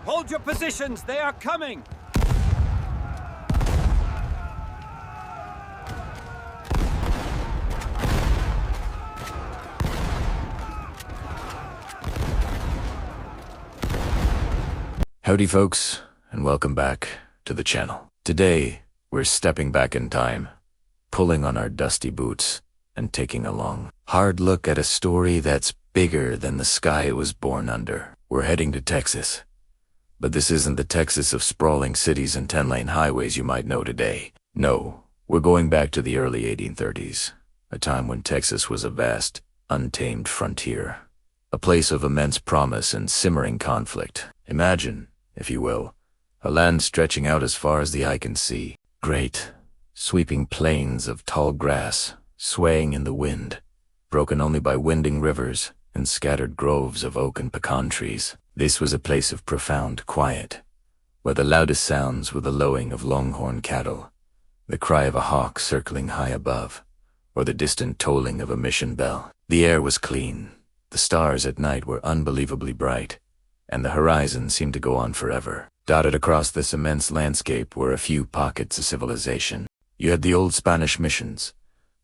Hold your positions! They are coming! Howdy folks, and welcome back to the channel. Today, we're stepping back in time, pulling on our dusty boots, and taking a long, hard look at a story that's bigger than the sky it was born under. We're heading to Texas. But this isn't the Texas of sprawling cities and 10-lane highways you might know today. No, we're going back to the early 1830s, a time when Texas was a vast, untamed frontier, a place of immense promise and simmering conflict. Imagine, if you will, a land stretching out as far as the eye can see. Great, sweeping plains of tall grass, swaying in the wind, broken only by winding rivers and scattered groves of oak and pecan trees. This was a place of profound quiet, where the loudest sounds were the lowing of longhorn cattle, the cry of a hawk circling high above, or the distant tolling of a mission bell. The air was clean, the stars at night were unbelievably bright, and the horizon seemed to go on forever. Dotted across this immense landscape were a few pockets of civilization. You had the old Spanish missions,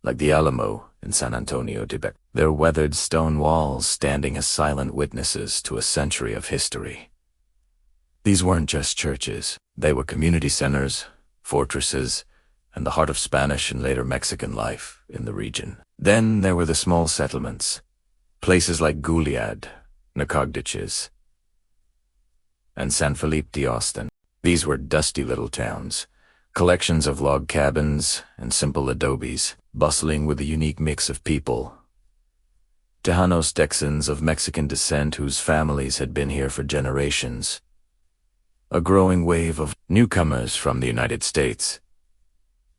like the Alamo in San Antonio de Beck, their weathered stone walls standing as silent witnesses to a century of history. These weren't just churches. They were community centers, fortresses, and the heart of Spanish and later Mexican life in the region. Then there were the small settlements, places like Goliad, Nacogdoches, and San Felipe de Austin. These were dusty little towns, collections of log cabins and simple adobes, bustling with a unique mix of people. Tejanos Texans of Mexican descent whose families had been here for generations. A growing wave of newcomers from the United States.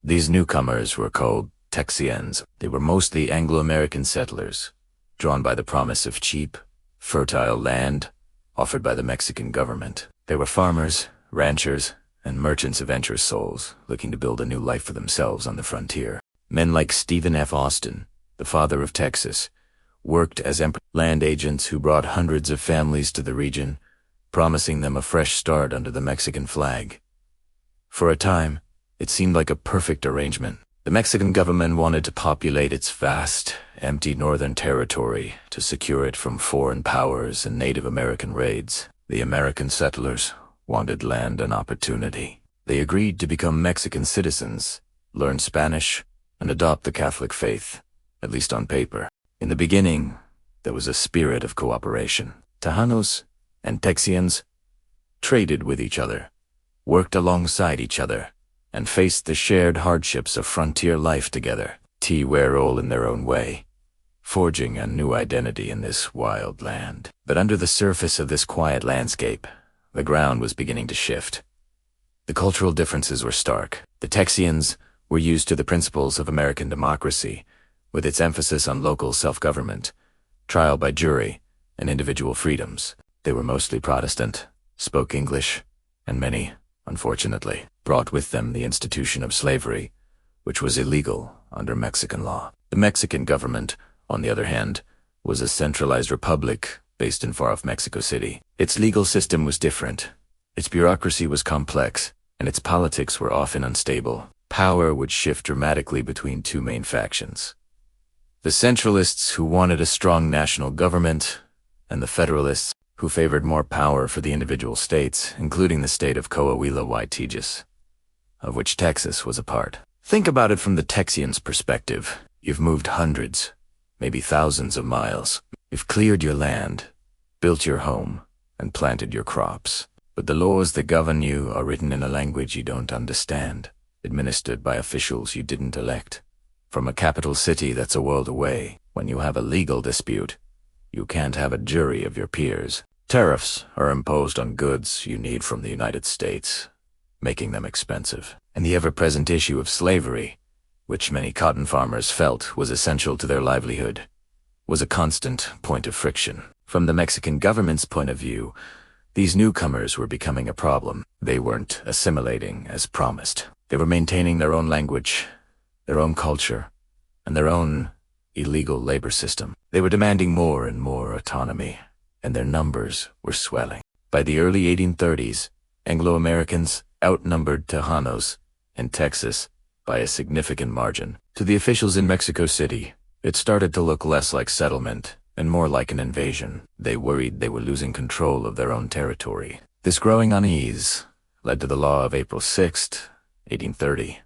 These newcomers were called Texans. They were mostly Anglo-American settlers, drawn by the promise of cheap, fertile land offered by the Mexican government. They were farmers, ranchers, and merchants of adventurous souls looking to build a new life for themselves on the frontier. Men like Stephen F. Austin, the father of Texas, worked as land agents who brought hundreds of families to the region, promising them a fresh start under the Mexican flag. For a time, it seemed like a perfect arrangement. The Mexican government wanted to populate its vast, empty northern territory to secure it from foreign powers and Native American raids. The American settlers wanted land and opportunity. They agreed to become Mexican citizens, learn Spanish, and adopt the Catholic faith, at least on paper. In the beginning, there was a spirit of cooperation. Tejanos and Texans traded with each other, worked alongside each other, and faced the shared hardships of frontier life together, were all in their own way, forging a new identity in this wild land. But under the surface of this quiet landscape, the ground was beginning to shift. The cultural differences were stark. The Texians were used to the principles of American democracy, with its emphasis on local self-government, trial by jury, and individual freedoms. They were mostly Protestant, spoke English, and many, unfortunately, brought with them the institution of slavery, which was illegal under Mexican law. The Mexican government, on the other hand, was a centralized republic based in far-off Mexico City. Its legal system was different, its bureaucracy was complex, and its politics were often unstable. Power would shift dramatically between two main factions: the centralists who wanted a strong national government, and the federalists who favored more power for the individual states, including the state of Coahuila y Tejas, of which Texas was a part. Think about it from the Texian's perspective. You've moved hundreds, maybe thousands of miles. You've cleared your land, built your home, and planted your crops. But the laws that govern you are written in a language you don't understand, administered by officials you didn't elect. From a capital city that's a world away, when you have a legal dispute, you can't have a jury of your peers. Tariffs are imposed on goods you need from the United States, making them expensive. And the ever-present issue of slavery, which many cotton farmers felt was essential to their livelihood, was a constant point of friction. From the Mexican government's point of view, these newcomers were becoming a problem. They weren't assimilating as promised. They were maintaining their own language, their own culture, and their own illegal labor system. They were demanding more and more autonomy, and their numbers were swelling. By the early 1830s, Anglo-Americans outnumbered Tejanos in Texas by a significant margin. To the officials in Mexico City, it started to look less like settlement and more like an invasion. They worried they were losing control of their own territory. This growing unease led to the law of April 6, 1830.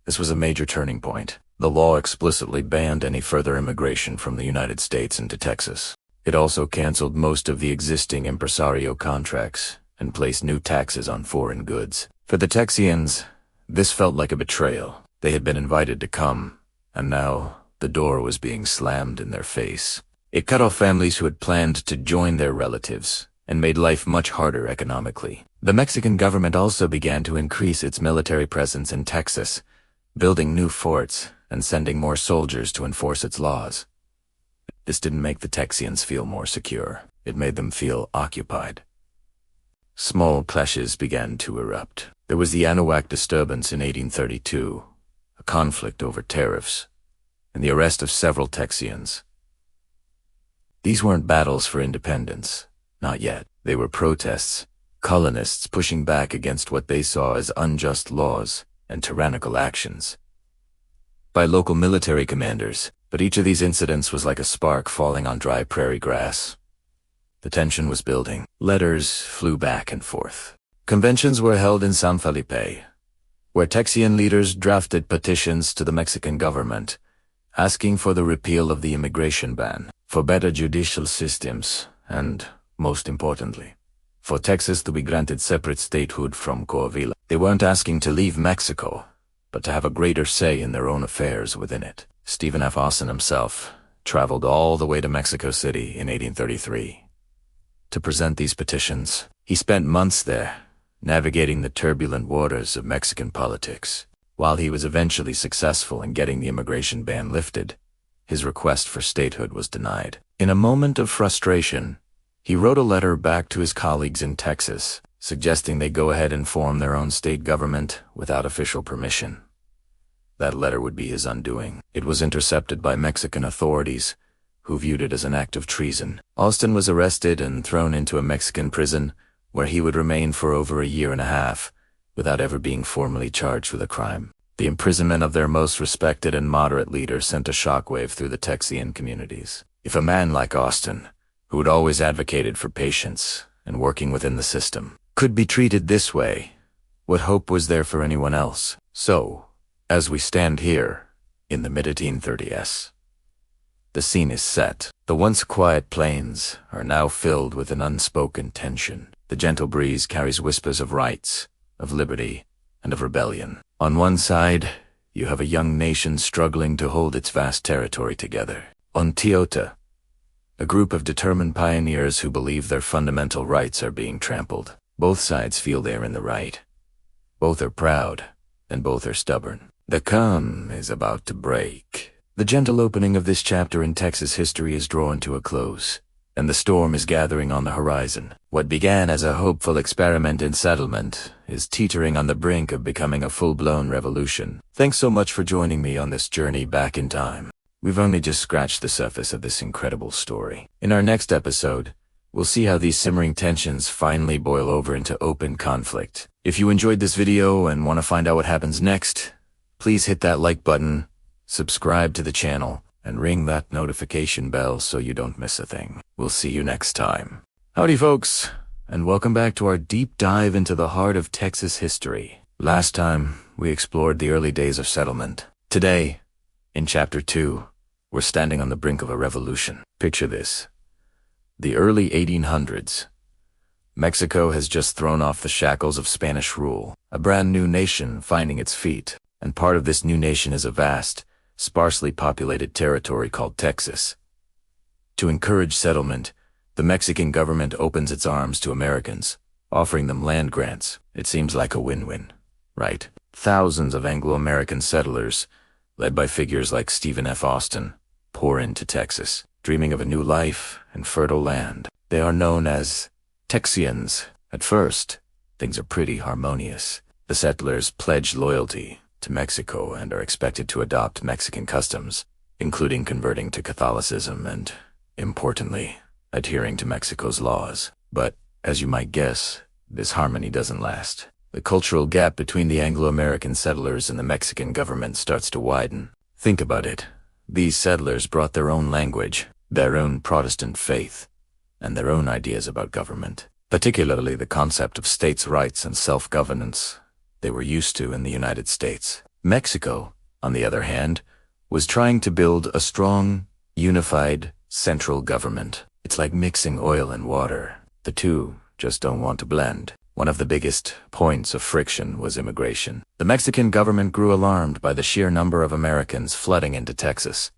This was a major turning point. The law explicitly banned any further immigration from the United States into Texas. It also canceled most of the existing impresario contracts and placed new taxes on foreign goods. For the Texians, this felt like a betrayal. They had been invited to come, and now the door was being slammed in their face. It cut off families who had planned to join their relatives and made life much harder economically. The Mexican government also began to increase its military presence in Texas, building new forts and sending more soldiers to enforce its laws. This didn't make the Texians feel more secure. It made them feel occupied. Small clashes began to erupt. There was the Anahuac disturbance in 1832, a conflict over tariffs, and the arrest of several Texians. These weren't battles for independence, not yet. They were protests, colonists pushing back against what they saw as unjust laws and tyrannical actions by local military commanders, but each of these incidents was like a spark falling on dry prairie grass. The tension was building. Letters flew back and forth. Conventions were held in San Felipe, where Texian leaders drafted petitions to the Mexican government, asking for the repeal of the immigration ban, for better judicial systems, and, most importantly, for Texas to be granted separate statehood from Coahuila. They weren't asking to leave Mexico, but to have a greater say in their own affairs within it. Stephen F. Austin himself traveled all the way to Mexico City in 1833 to present these petitions. He spent months there, navigating the turbulent waters of Mexican politics. While he was eventually successful in getting the immigration ban lifted, his request for statehood was denied. In a moment of frustration, he wrote a letter back to his colleagues in Texas, suggesting they go ahead and form their own state government without official permission. That letter would be his undoing. It was intercepted by Mexican authorities, who viewed it as an act of treason. Austin was arrested and thrown into a Mexican prison, where he would remain for over a year and a half, without ever being formally charged with a crime. The imprisonment of their most respected and moderate leader sent a shockwave through the Texian communities. If a man like Austin, who had always advocated for patience and working within the system, could be treated this way, what hope was there for anyone else? So, as we stand here, in the mid-1830s, the scene is set. The once quiet plains are now filled with an unspoken tension. The gentle breeze carries whispers of rights, of liberty, and of rebellion. On one side, you have a young nation struggling to hold its vast territory together. On Teota, a group of determined pioneers who believe their fundamental rights are being trampled. Both sides feel they are in the right. Both are proud, and both are stubborn. The calm is about to break. The gentle opening of this chapter in Texas history is drawn to a close, and the storm is gathering on the horizon. What began as a hopeful experiment in settlement is teetering on the brink of becoming a full-blown revolution. Thanks so much for joining me on this journey back in time. We've only just scratched the surface of this incredible story. In our next episode, we'll see how these simmering tensions finally boil over into open conflict. If you enjoyed this video and want to find out what happens next, please hit that like button, subscribe to the channel, and ring that notification bell so you don't miss a thing. We'll see you next time. Howdy folks, and welcome back to our deep dive into the heart of Texas history. Last time, we explored the early days of settlement. Today, in Chapter 2, we're standing on the brink of a revolution. Picture this. The early 1800s. Mexico has just thrown off the shackles of Spanish rule, a brand new nation finding its feet, and part of this new nation is a vast, sparsely populated territory called Texas. To encourage settlement, the Mexican government opens its arms to Americans, offering them land grants. It seems like a win-win, right? Thousands of Anglo-American settlers, led by figures like Stephen F. Austin, pour into Texas, dreaming of a new life and fertile land. They are known as Texians. At first, things are pretty harmonious. The settlers pledge loyalty to Mexico and are expected to adopt Mexican customs, including converting to Catholicism and, importantly, adhering to Mexico's laws. But As you might guess, this harmony doesn't last. The cultural gap between the Anglo-American settlers and the Mexican government starts to widen. Think about it. These settlers brought their own language, their own Protestant faith, and their own ideas about government, particularly the concept of states' rights and self-governance they were used to in the United States. Mexico, on the other hand, was trying to build a strong, unified, central government. It's like mixing oil and water. The two just don't want to blend. One of the biggest points of friction was immigration. The Mexican government grew alarmed by the sheer number of Americans flooding into Texas.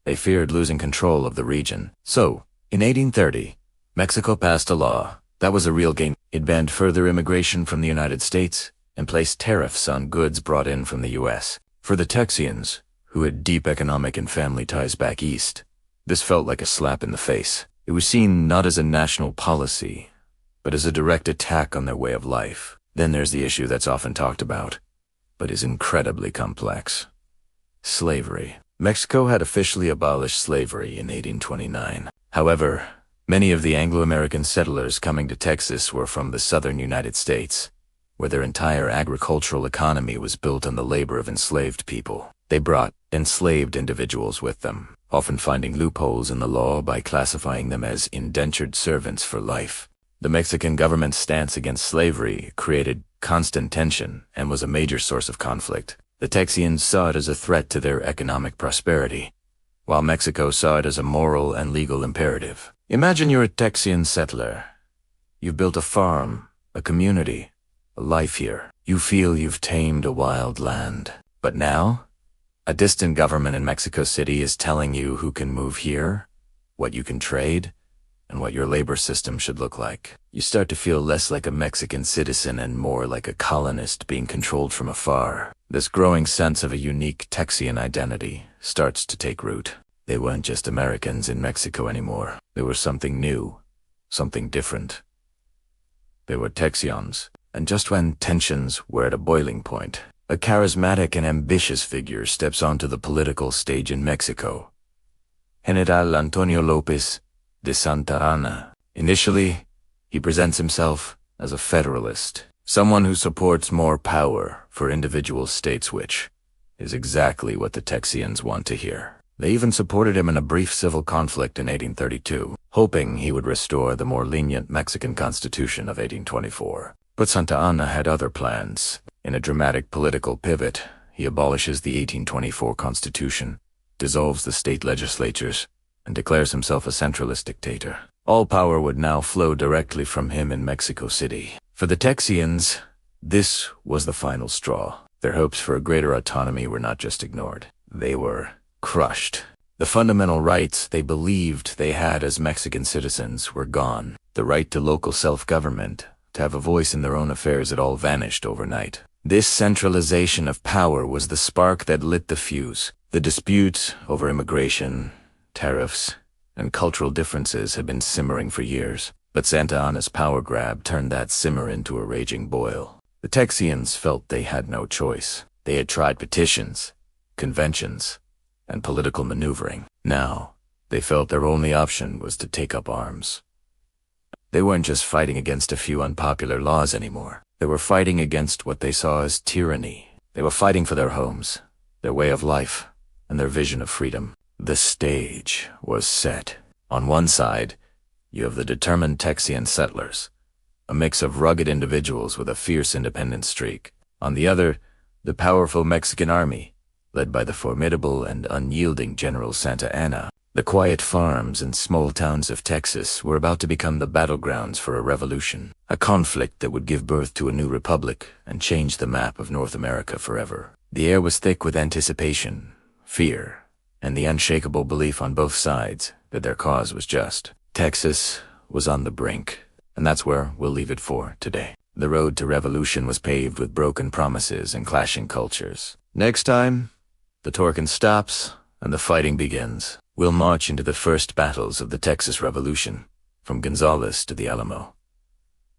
They feared losing control of the region. So, in 1830, Mexico passed a law that was a real game. It banned further immigration from the United States and placed tariffs on goods brought in from the U.S. For the Texians, who had deep economic and family ties back east, this felt like a slap in the face. It was seen not as a national policy, but as a direct attack on their way of life. Then there's the issue that's often talked about, but is incredibly complex. Slavery. Mexico had officially abolished slavery in 1829. However, many of the Anglo-American settlers coming to Texas were from the southern United States, where their entire agricultural economy was built on the labor of enslaved people. They brought enslaved individuals with them, often finding loopholes in the law by classifying them as indentured servants for life. The Mexican government's stance against slavery created constant tension and was a major source of conflict. The Texians saw it as a threat to their economic prosperity, while Mexico saw it as a moral and legal imperative. Imagine you're a Texian settler. You've built a farm, a community, a life here. You feel you've tamed a wild land. But now, a distant government in Mexico City is telling you who can move here, what you can trade, and what your labor system should look like. You start to feel less like a Mexican citizen and more like a colonist being controlled from afar. This growing sense of a unique Texian identity starts to take root. They weren't just Americans in Mexico anymore. They were something new, something different. They were Texians. And just when tensions were at a boiling point, a charismatic and ambitious figure steps onto the political stage in Mexico. General Antonio López de Santa Anna. Initially, he presents himself as a federalist, someone who supports more power for individual states, which is exactly what the Texians want to hear. They even supported him in a brief civil conflict in 1832, hoping he would restore the more lenient Mexican Constitution of 1824. But Santa Anna had other plans. In a dramatic political pivot, he abolishes the 1824 Constitution, dissolves the state legislatures, and declares himself a centralist dictator. All power would now flow directly from him in Mexico City. For the Texians, this was the final straw. Their hopes for a greater autonomy were not just ignored. They were crushed. The fundamental rights they believed they had as Mexican citizens were gone. The right to local self-government, to have a voice in their own affairs, had all vanished overnight. This centralization of power was the spark that lit the fuse. The disputes over immigration, tariffs, and cultural differences had been simmering for years, but Santa Anna's power grab turned that simmer into a raging boil. The Texians felt they had no choice. They had tried petitions, conventions, and political maneuvering. Now, they felt their only option was to take up arms. They weren't just fighting against a few unpopular laws anymore. They were fighting against what they saw as tyranny. They were fighting for their homes, their way of life, and their vision of freedom. The stage was set. On one side, you have the determined Texian settlers, a mix of rugged individuals with a fierce independent streak. On the other, the powerful Mexican army, led by the formidable and unyielding General Santa Anna. The quiet farms and small towns of Texas were about to become the battlegrounds for a revolution, a conflict that would give birth to a new republic and change the map of North America forever. The air was thick with anticipation, fear, and the unshakable belief on both sides that their cause was just. Texas was on the brink, and that's where we'll leave it for today. The road to revolution was paved with broken promises and clashing cultures. Next time, the talking stops and the fighting begins. We'll march into the first battles of the Texas Revolution, from Gonzales to the Alamo.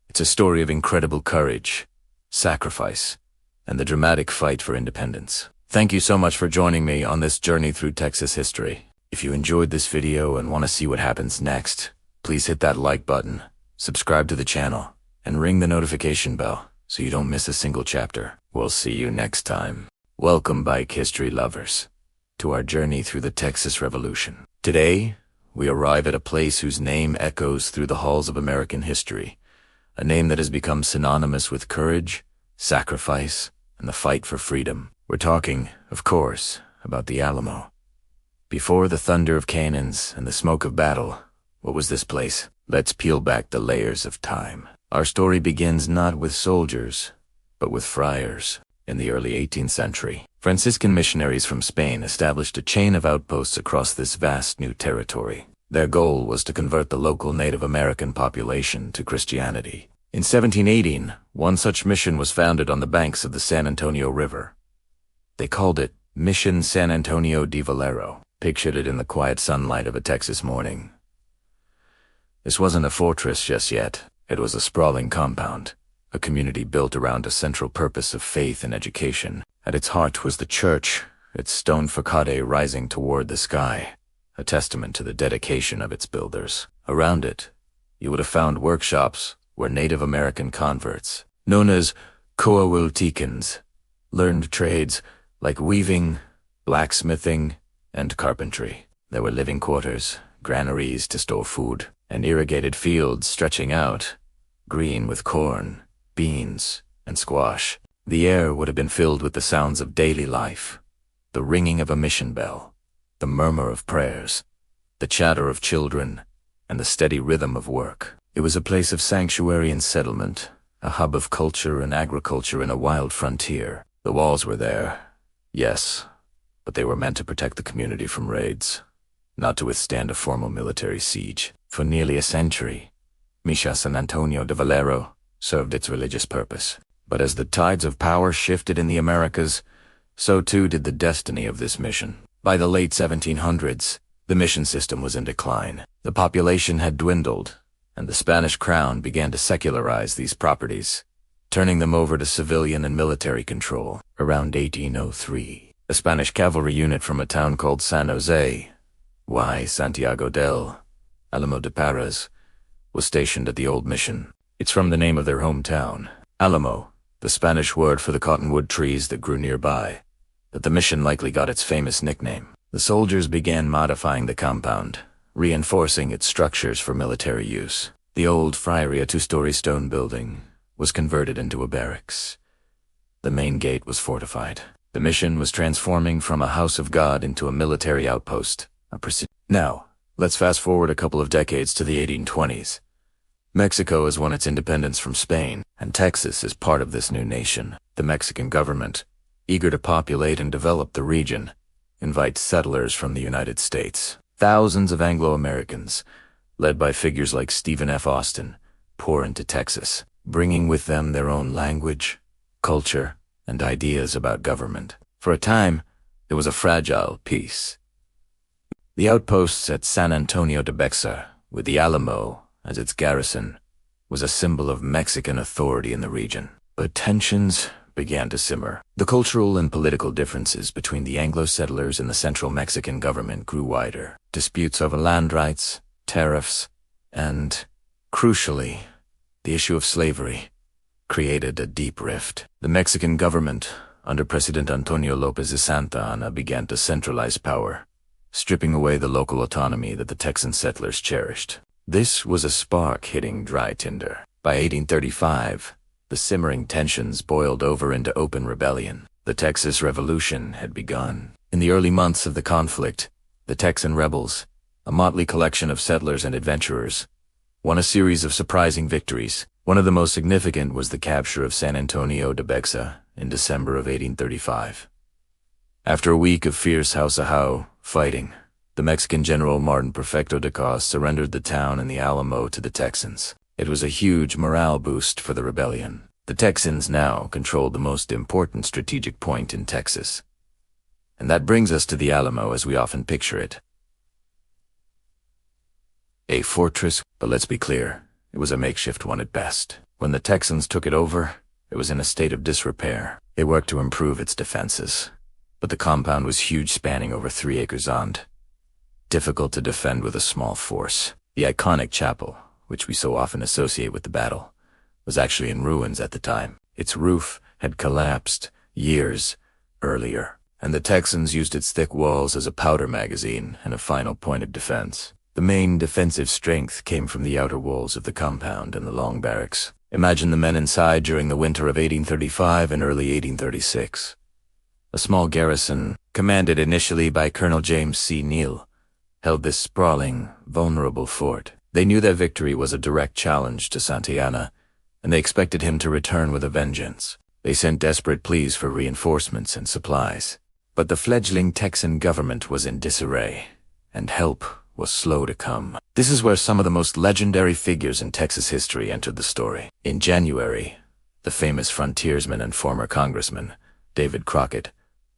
It's a story of incredible courage, sacrifice, and the dramatic fight for independence. Thank you so much for joining me on this journey through Texas history. If you enjoyed this video and want to see what happens next, please hit that like button subscribe to the channel, and ring the notification bell so you don't miss a single chapter. We'll see you next time. Welcome, bike history lovers, to our journey through the Texas Revolution. Today, we arrive at a place whose name echoes through the halls of American history, a name that has become synonymous with courage, sacrifice, and the fight for freedom. We're talking, of course, about the Alamo. Before the thunder of cannons and the smoke of battle, what was this place? Let's peel back the layers of time. Our story begins not with soldiers, but with friars. In the early 18th century, Franciscan missionaries from Spain established a chain of outposts across this vast new territory. Their goal was to convert the local Native American population to Christianity. In 1718, one such mission was founded on the banks of the San Antonio River. They called it Mission San Antonio de Valero. Pictured it in the quiet sunlight of a Texas morning. This wasn't a fortress just yet. It was a sprawling compound, a community built around a central purpose of faith and education. At its heart was the church, its stone facade rising toward the sky, a testament to the dedication of its builders. Around it, you would have found workshops where Native American converts, known as Coahuiltecans, learned trades like weaving, blacksmithing, and carpentry. There were living quarters, granaries to store food, and irrigated fields stretching out, green with corn, beans, and squash. The air would have been filled with the sounds of daily life, the ringing of a mission bell, the murmur of prayers, the chatter of children, and the steady rhythm of work. It was a place of sanctuary and settlement, a hub of culture and agriculture in a wild frontier. The walls were there, yes, but they were meant to protect the community from raids, not to withstand a formal military siege. For nearly a century, Mission San Antonio de Valero served its religious purpose. But as the tides of power shifted in the Americas, so too did the destiny of this mission. By the late 1700s, the mission system was in decline. The population had dwindled, and the Spanish crown began to secularize these properties, turning them over to civilian and military control. Around 1803, a Spanish cavalry unit from a town called San Jose, Santiago del Alamo de Parras, was stationed at the old mission. It's from the name of their hometown, Alamo, the Spanish word for the cottonwood trees that grew nearby, that the mission likely got its famous nickname. The soldiers began modifying the compound, reinforcing its structures for military use. The old friary, a two-story stone building, was converted into a barracks. The main gate was fortified. The mission was transforming from a house of God into a military outpost. Now, let's fast forward a couple of decades to the 1820s. Mexico has won its independence from Spain, and Texas is part of this new nation. The Mexican government, eager to populate and develop the region, invites settlers from the United States. Thousands of Anglo-Americans, led by figures like Stephen F. Austin, pour into Texas, bringing with them their own language, culture, and ideas about government. For a time, there was a fragile peace. The outposts at San Antonio de Bexa, with the Alamo as its garrison, was a symbol of Mexican authority in the region. But tensions began to simmer. The cultural and political differences between the Anglo settlers and the central Mexican government grew wider. Disputes over land rights, tariffs, and, crucially, the issue of slavery created a deep rift. The Mexican government, under President Antonio Lopez de Santa Anna, began to centralize power, stripping away the local autonomy that the Texan settlers cherished. This was a spark hitting dry tinder. By 1835, the simmering tensions boiled over into open rebellion. The Texas Revolution had begun. In the early months of the conflict, the Texan rebels, a motley collection of settlers and adventurers, won a series of surprising victories. One of the most significant was the capture of San Antonio de Bexa in December of 1835. After a week of fierce house-a-how fighting, the Mexican general Martin Perfecto de Cos surrendered the town and the Alamo to the Texans. It was a huge morale boost for the rebellion. The Texans now controlled the most important strategic point in Texas. And that brings us to the Alamo as we often picture it. A fortress, but let's be clear, it was a makeshift one at best. When the Texans took it over, it was in a state of disrepair. They worked to improve its defenses, but the compound was huge, spanning over 3 acres and difficult to defend with a small force. The iconic chapel, which we so often associate with the battle, was actually in ruins at the time. Its roof had collapsed years earlier, and the Texans used its thick walls as a powder magazine and a final point of defense. The main defensive strength came from the outer walls of the compound and the long barracks. Imagine the men inside during the winter of 1835 and early 1836. A small garrison, commanded initially by Colonel James C. Neal, held this sprawling, vulnerable fort. They knew that victory was a direct challenge to Santa Anna, and they expected him to return with a vengeance. They sent desperate pleas for reinforcements and supplies. But the fledgling Texan government was in disarray, and help was slow to come. This is where some of the most legendary figures in Texas history entered the story. In January, the famous frontiersman and former congressman, Davy Crockett,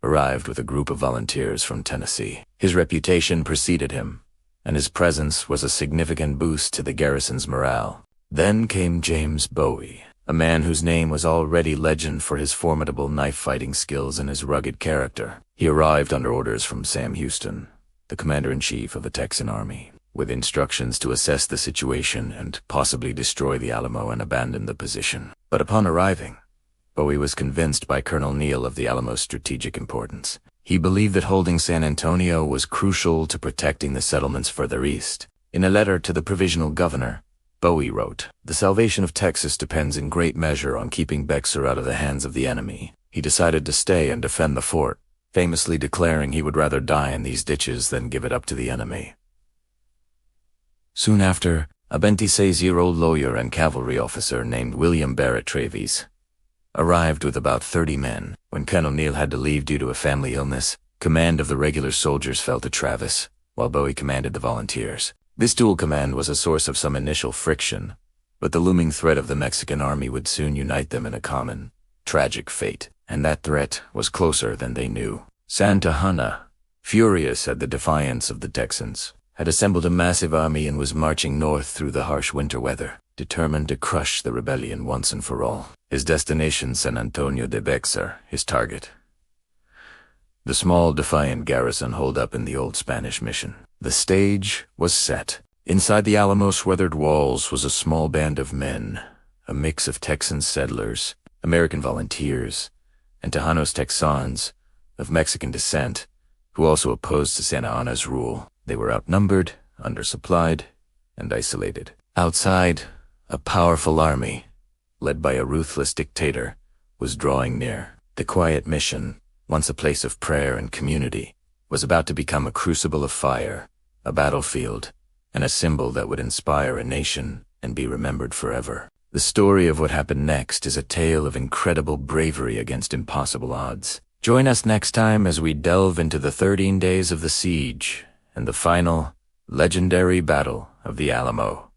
arrived with a group of volunteers from Tennessee. His reputation preceded him, and his presence was a significant boost to the garrison's morale. Then came James Bowie, a man whose name was already legend for his formidable knife-fighting skills and his rugged character. He arrived under orders from Sam Houston, the commander-in-chief of the Texan Army, with instructions to assess the situation and possibly destroy the Alamo and abandon the position. But upon arriving, Bowie was convinced by Colonel Neal of the Alamo's strategic importance. He believed that holding San Antonio was crucial to protecting the settlements further east. In a letter to the provisional governor, Bowie wrote, "The salvation of Texas depends in great measure on keeping Bexar out of the hands of the enemy." He decided to stay and defend the fort, famously declaring he would rather die in these ditches than give it up to the enemy. Soon after, a 26-year-old lawyer and cavalry officer named William Barrett Travis arrived with about 30 men. When Colonel Neal had to leave due to a family illness, command of the regular soldiers fell to Travis, while Bowie commanded the volunteers. This dual command was a source of some initial friction, but the looming threat of the Mexican army would soon unite them in a common, tragic fate, and that threat was closer than they knew. Santa Anna, furious at the defiance of the Texans, had assembled a massive army and was marching north through the harsh winter weather, determined to crush the rebellion once and for all. His destination, San Antonio de Bexar, his target. The small, defiant garrison holed up in the old Spanish mission. The stage was set. Inside the Alamo's weathered walls was a small band of men, a mix of Texan settlers, American volunteers, and Tejanos Texans of Mexican descent, who also opposed to Santa Anna's rule. They were outnumbered, undersupplied, and isolated. Outside, a powerful army, led by a ruthless dictator, was drawing near. The quiet mission, once a place of prayer and community, was about to become a crucible of fire, a battlefield, and a symbol that would inspire a nation and be remembered forever. The story of what happened next is a tale of incredible bravery against impossible odds. Join us next time as we delve into the 13 days of the siege and the final, legendary battle of the Alamo.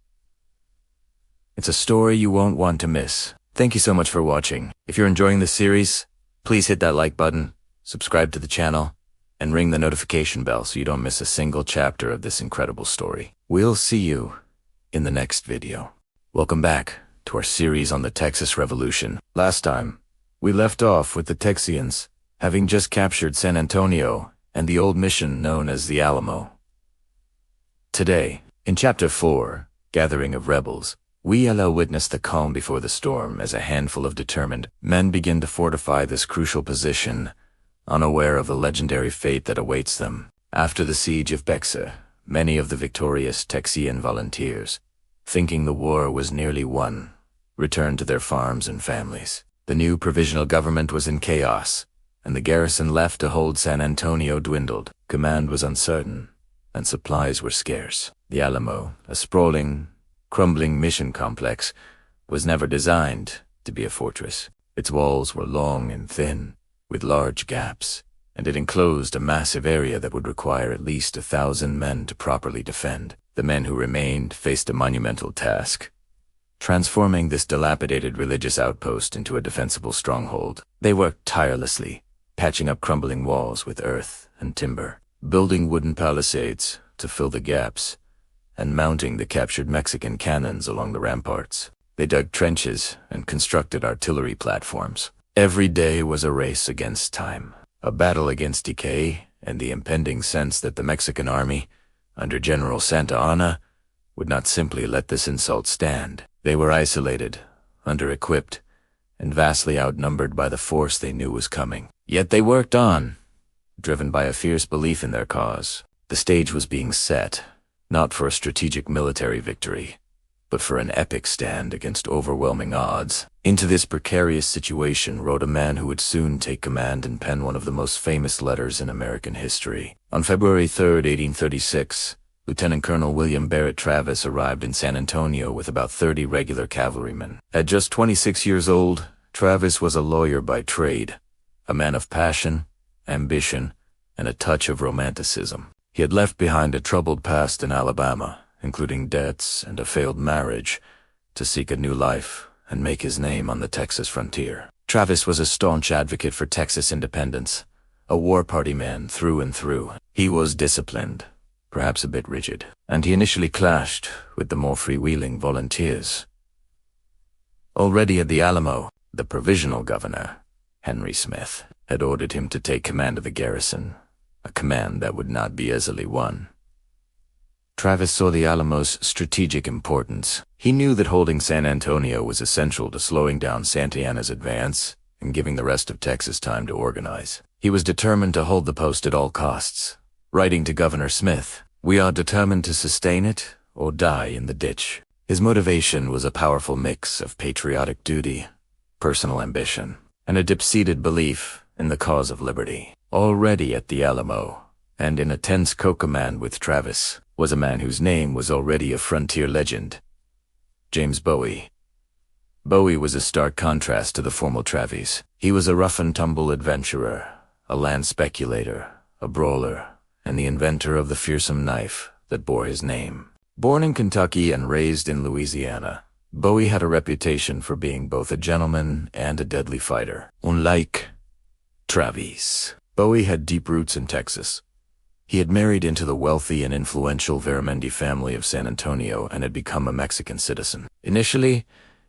It's a story you won't want to miss. Thank you so much for watching. If you're enjoying this series, please hit that like button, subscribe to the channel, and ring the notification bell so you don't miss a single chapter of this incredible story. We'll see you in the next video. Welcome back to our series on the Texas Revolution. Last time, we left off with the Texians having just captured San Antonio and the old mission known as the Alamo. Today, in Chapter 4, Gathering of Rebels, we allow witness the calm before the storm as a handful of determined men begin to fortify this crucial position, unaware of the legendary fate that awaits them. After the siege of Bexar, many of the victorious Texian volunteers, thinking the war was nearly won, returned to their farms and families. The new provisional government was in chaos, and the garrison left to hold San Antonio dwindled. Command was uncertain, and supplies were scarce. The Alamo, a sprawling, crumbling mission complex, was never designed to be a fortress. Its walls were long and thin, with large gaps, and it enclosed a massive area that would require at least 1,000 men to properly defend. The men who remained faced a monumental task, transforming this dilapidated religious outpost into a defensible stronghold. They worked tirelessly, patching up crumbling walls with earth and timber, building wooden palisades to fill the gaps, and mounting the captured Mexican cannons along the ramparts. They dug trenches and constructed artillery platforms. Every day was a race against time, a battle against decay and the impending sense that the Mexican army, under General Santa Anna, would not simply let this insult stand. They were isolated, under-equipped, and vastly outnumbered by the force they knew was coming. Yet they worked on, driven by a fierce belief in their cause. The stage was being set, not for a strategic military victory, but for an epic stand against overwhelming odds. Into this precarious situation rode a man who would soon take command and pen one of the most famous letters in American history. On February 3, 1836, Lieutenant Colonel William Barrett Travis arrived in San Antonio with about 30 regular cavalrymen. At just 26 years old, Travis was a lawyer by trade, a man of passion, ambition, and a touch of romanticism. He had left behind a troubled past in Alabama, including debts and a failed marriage, to seek a new life and make his name on the Texas frontier. Travis was a staunch advocate for Texas independence, a war party man through and through. He was disciplined, perhaps a bit rigid, and he initially clashed with the more freewheeling volunteers. Already at the Alamo, the provisional governor, Henry Smith, had ordered him to take command of the garrison, a command that would not be easily won. Travis saw the Alamo's strategic importance. He knew that holding San Antonio was essential to slowing down Santa Anna's advance and giving the rest of Texas time to organize. He was determined to hold the post at all costs. Writing to Governor Smith, "We are determined to sustain it or die in the ditch." His motivation was a powerful mix of patriotic duty, personal ambition, and a deep-seated belief in the cause of liberty. Already at the Alamo, and in a tense co-command with Travis, was a man whose name was already a frontier legend, James Bowie. Bowie was a stark contrast to the formal Travis. He was a rough-and-tumble adventurer, a land speculator, a brawler, and the inventor of the fearsome knife that bore his name. Born in Kentucky and raised in Louisiana, Bowie had a reputation for being both a gentleman and a deadly fighter. Unlike Travis, Bowie had deep roots in Texas. He had married into the wealthy and influential Veramendi family of San Antonio and had become a Mexican citizen. Initially,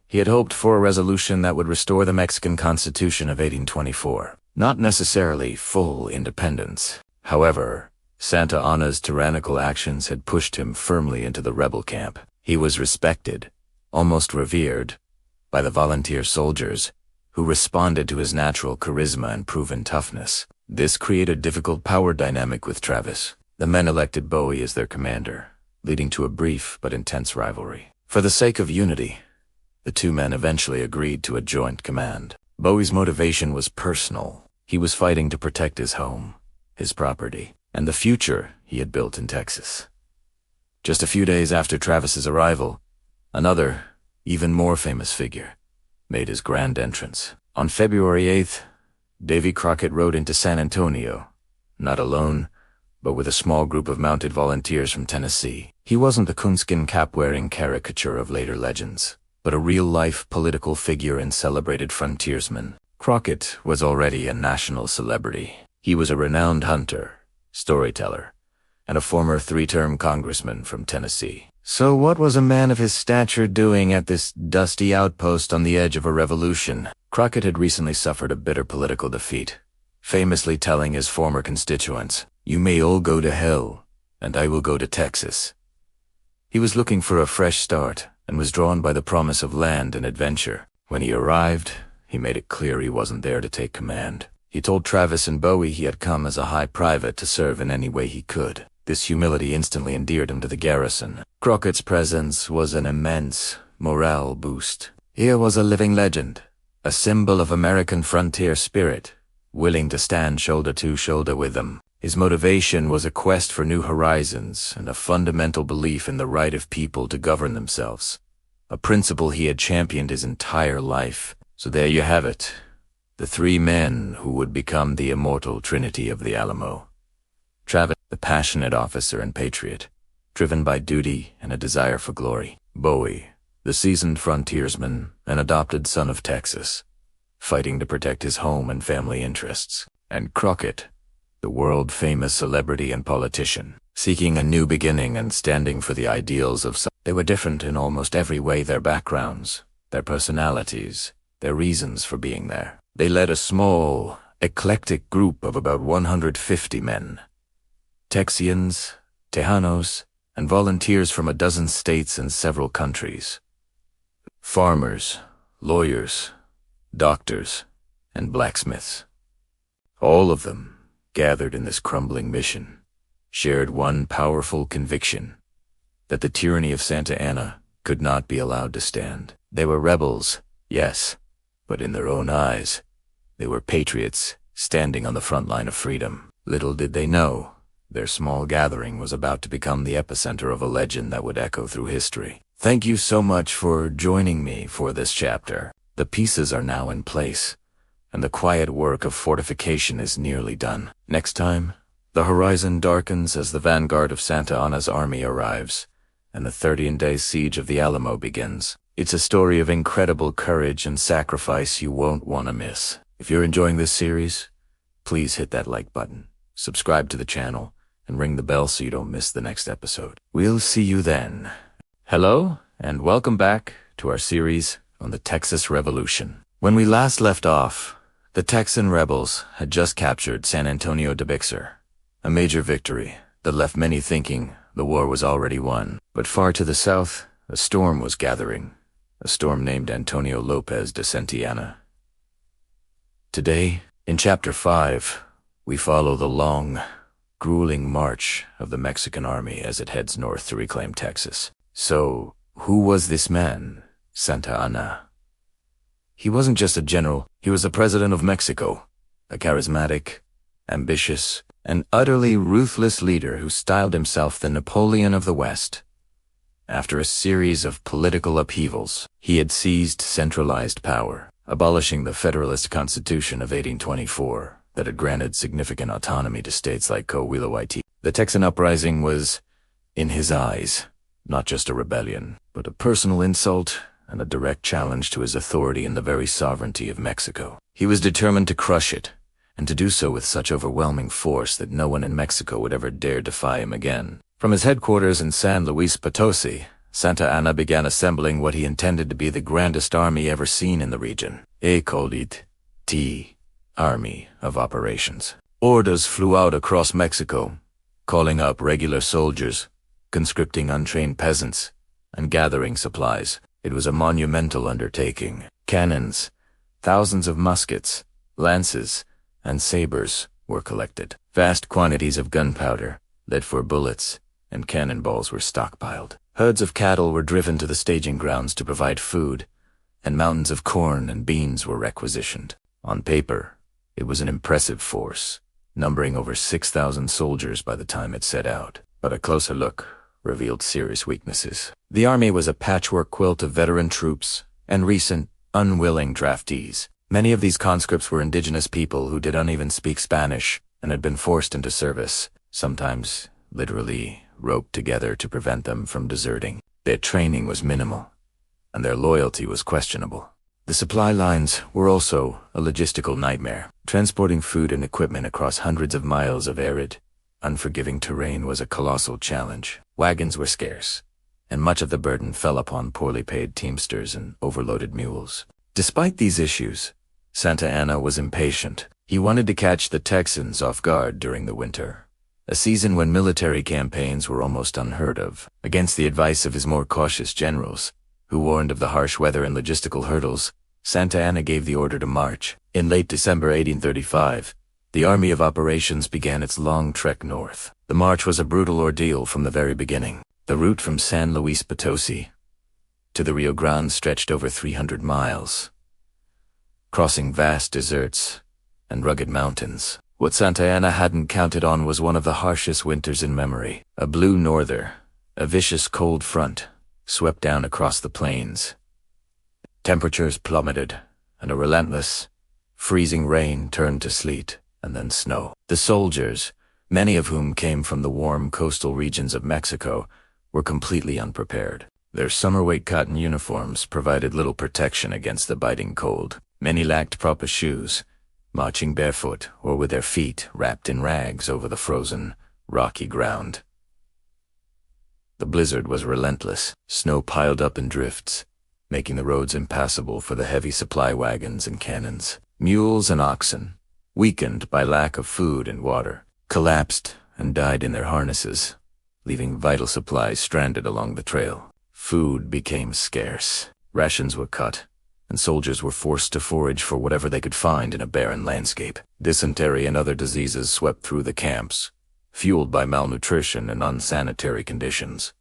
he had hoped for a resolution that would restore the Mexican Constitution of 1824. Not necessarily full independence. However, Santa Anna's tyrannical actions had pushed him firmly into the rebel camp. He was respected, almost revered, by the volunteer soldiers, who responded to his natural charisma and proven toughness. This created a difficult power dynamic with Travis. The men elected Bowie as their commander, leading to a brief but intense rivalry. For the sake of unity, the two men eventually agreed to a joint command. Bowie's motivation was personal. He was fighting to protect his home, his property, and the future he had built in Texas. Just a few days after Travis's arrival, another, even more famous figure, made his grand entrance. On February 8th, Davy Crockett rode into San Antonio, not alone, but with a small group of mounted volunteers from Tennessee. He wasn't the coonskin cap-wearing caricature of later legends, but a real-life political figure and celebrated frontiersman. Crockett was already a national celebrity. He was a renowned hunter, storyteller, and a former three-term congressman from Tennessee. So what was a man of his stature doing at this dusty outpost on the edge of a revolution? Crockett had recently suffered a bitter political defeat, famously telling his former constituents, "You may all go to hell, and I will go to Texas." He was looking for a fresh start and was drawn by the promise of land and adventure. When he arrived, he made it clear he wasn't there to take command. He told Travis and Bowie he had come as a high private to serve in any way he could. This humility instantly endeared him to the garrison. Crockett's presence was an immense morale boost. Here was a living legend, a symbol of American frontier spirit, willing to stand shoulder to shoulder with them. His motivation was a quest for new horizons and a fundamental belief in the right of people to govern themselves, a principle he had championed his entire life. So there you have it, the three men who would become the immortal trinity of the Alamo. Travis, the passionate officer and patriot, driven by duty and a desire for glory. Bowie, the seasoned frontiersman, an adopted son of Texas, fighting to protect his home and family interests. And Crockett, the world-famous celebrity and politician, seeking a new beginning and standing for the ideals of some. They were different in almost every way: their backgrounds, their personalities, their reasons for being there. They led a small, eclectic group of about 150 men. Texians, Tejanos, and volunteers from a dozen states and several countries. Farmers, lawyers, doctors, and blacksmiths. All of them, gathered in this crumbling mission, shared one powerful conviction: that the tyranny of Santa Anna could not be allowed to stand. They were rebels, yes, but in their own eyes, they were patriots standing on the front line of freedom. Little did they know, their small gathering was about to become the epicenter of a legend that would echo through history. Thank you so much for joining me for this chapter. The pieces are now in place, and the quiet work of fortification is nearly done. Next time, the horizon darkens as the vanguard of Santa Anna's army arrives, and the 30-day siege of the Alamo begins. It's a story of incredible courage and sacrifice you won't want to miss. If you're enjoying this series, please hit that like button, subscribe to the channel, and ring the bell so you don't miss the next episode. We'll see you then. Hello, and welcome back to our series on the Texas Revolution. When we last left off, the Texan rebels had just captured San Antonio de Bixar, a major victory that left many thinking the war was already won. But far to the south, a storm was gathering, a storm named Antonio Lopez de Santa Anna. Today, in Chapter 5, we follow the long, grueling march of the Mexican army as it heads north to reclaim Texas. So, who was this man, Santa Anna? He wasn't just a general, he was the president of Mexico, a charismatic, ambitious, and utterly ruthless leader who styled himself the Napoleon of the West. After a series of political upheavals, he had seized centralized power, abolishing the Federalist Constitution of 1824 that had granted significant autonomy to states like Coahuila. The Texan uprising was, in his eyes, not just a rebellion, but a personal insult and a direct challenge to his authority and the very sovereignty of Mexico. He was determined to crush it, and to do so with such overwhelming force that no one in Mexico would ever dare defy him again. From his headquarters in San Luis Potosi, Santa Anna began assembling what he intended to be the grandest army ever seen in the region. He called it the Army of Operations. Orders flew out across Mexico, calling up regular soldiers, conscripting untrained peasants, and gathering supplies. It was a monumental undertaking. Cannons, thousands of muskets, lances, and sabers were collected. Vast quantities of gunpowder, lead for bullets, and cannonballs were stockpiled. Herds of cattle were driven to the staging grounds to provide food, and mountains of corn and beans were requisitioned. On paper, it was an impressive force, numbering over 6,000 soldiers by the time it set out. But a closer look revealed serious weaknesses. The army was a patchwork quilt of veteran troops and recent, unwilling draftees. Many of these conscripts were indigenous people who didn't even speak Spanish and had been forced into service, sometimes literally roped together to prevent them from deserting. Their training was minimal, and their loyalty was questionable. The supply lines were also a logistical nightmare. Transporting food and equipment across hundreds of miles of arid, unforgiving terrain was a colossal challenge. Wagons were scarce, and much of the burden fell upon poorly paid teamsters and overloaded mules. Despite these issues, Santa Anna was impatient. He wanted to catch the Texans off guard during the winter, a season when military campaigns were almost unheard of. Against the advice of his more cautious generals, who warned of the harsh weather and logistical hurdles, Santa Anna gave the order to march. In late December 1835, the Army of Operations began its long trek north. The march was a brutal ordeal from the very beginning. The route from San Luis Potosi to the Rio Grande stretched over 300 miles, crossing vast deserts and rugged mountains. What Santa Anna hadn't counted on was one of the harshest winters in memory. A blue norther, a vicious cold front, swept down across the plains. Temperatures plummeted, and a relentless, freezing rain turned to sleet and then snow. The soldiers, many of whom came from the warm coastal regions of Mexico, were completely unprepared. Their summer-weight cotton uniforms provided little protection against the biting cold. Many lacked proper shoes, marching barefoot or with their feet wrapped in rags over the frozen, rocky ground. The blizzard was relentless. Snow piled up in drifts, making the roads impassable for the heavy supply wagons and cannons. Mules and oxen, weakened by lack of food and water, collapsed and died in their harnesses, leaving vital supplies stranded along the trail. Food became scarce. Rations were cut, and soldiers were forced to forage for whatever they could find in a barren landscape. Dysentery and other diseases swept through the camps, fueled by malnutrition and unsanitary conditions.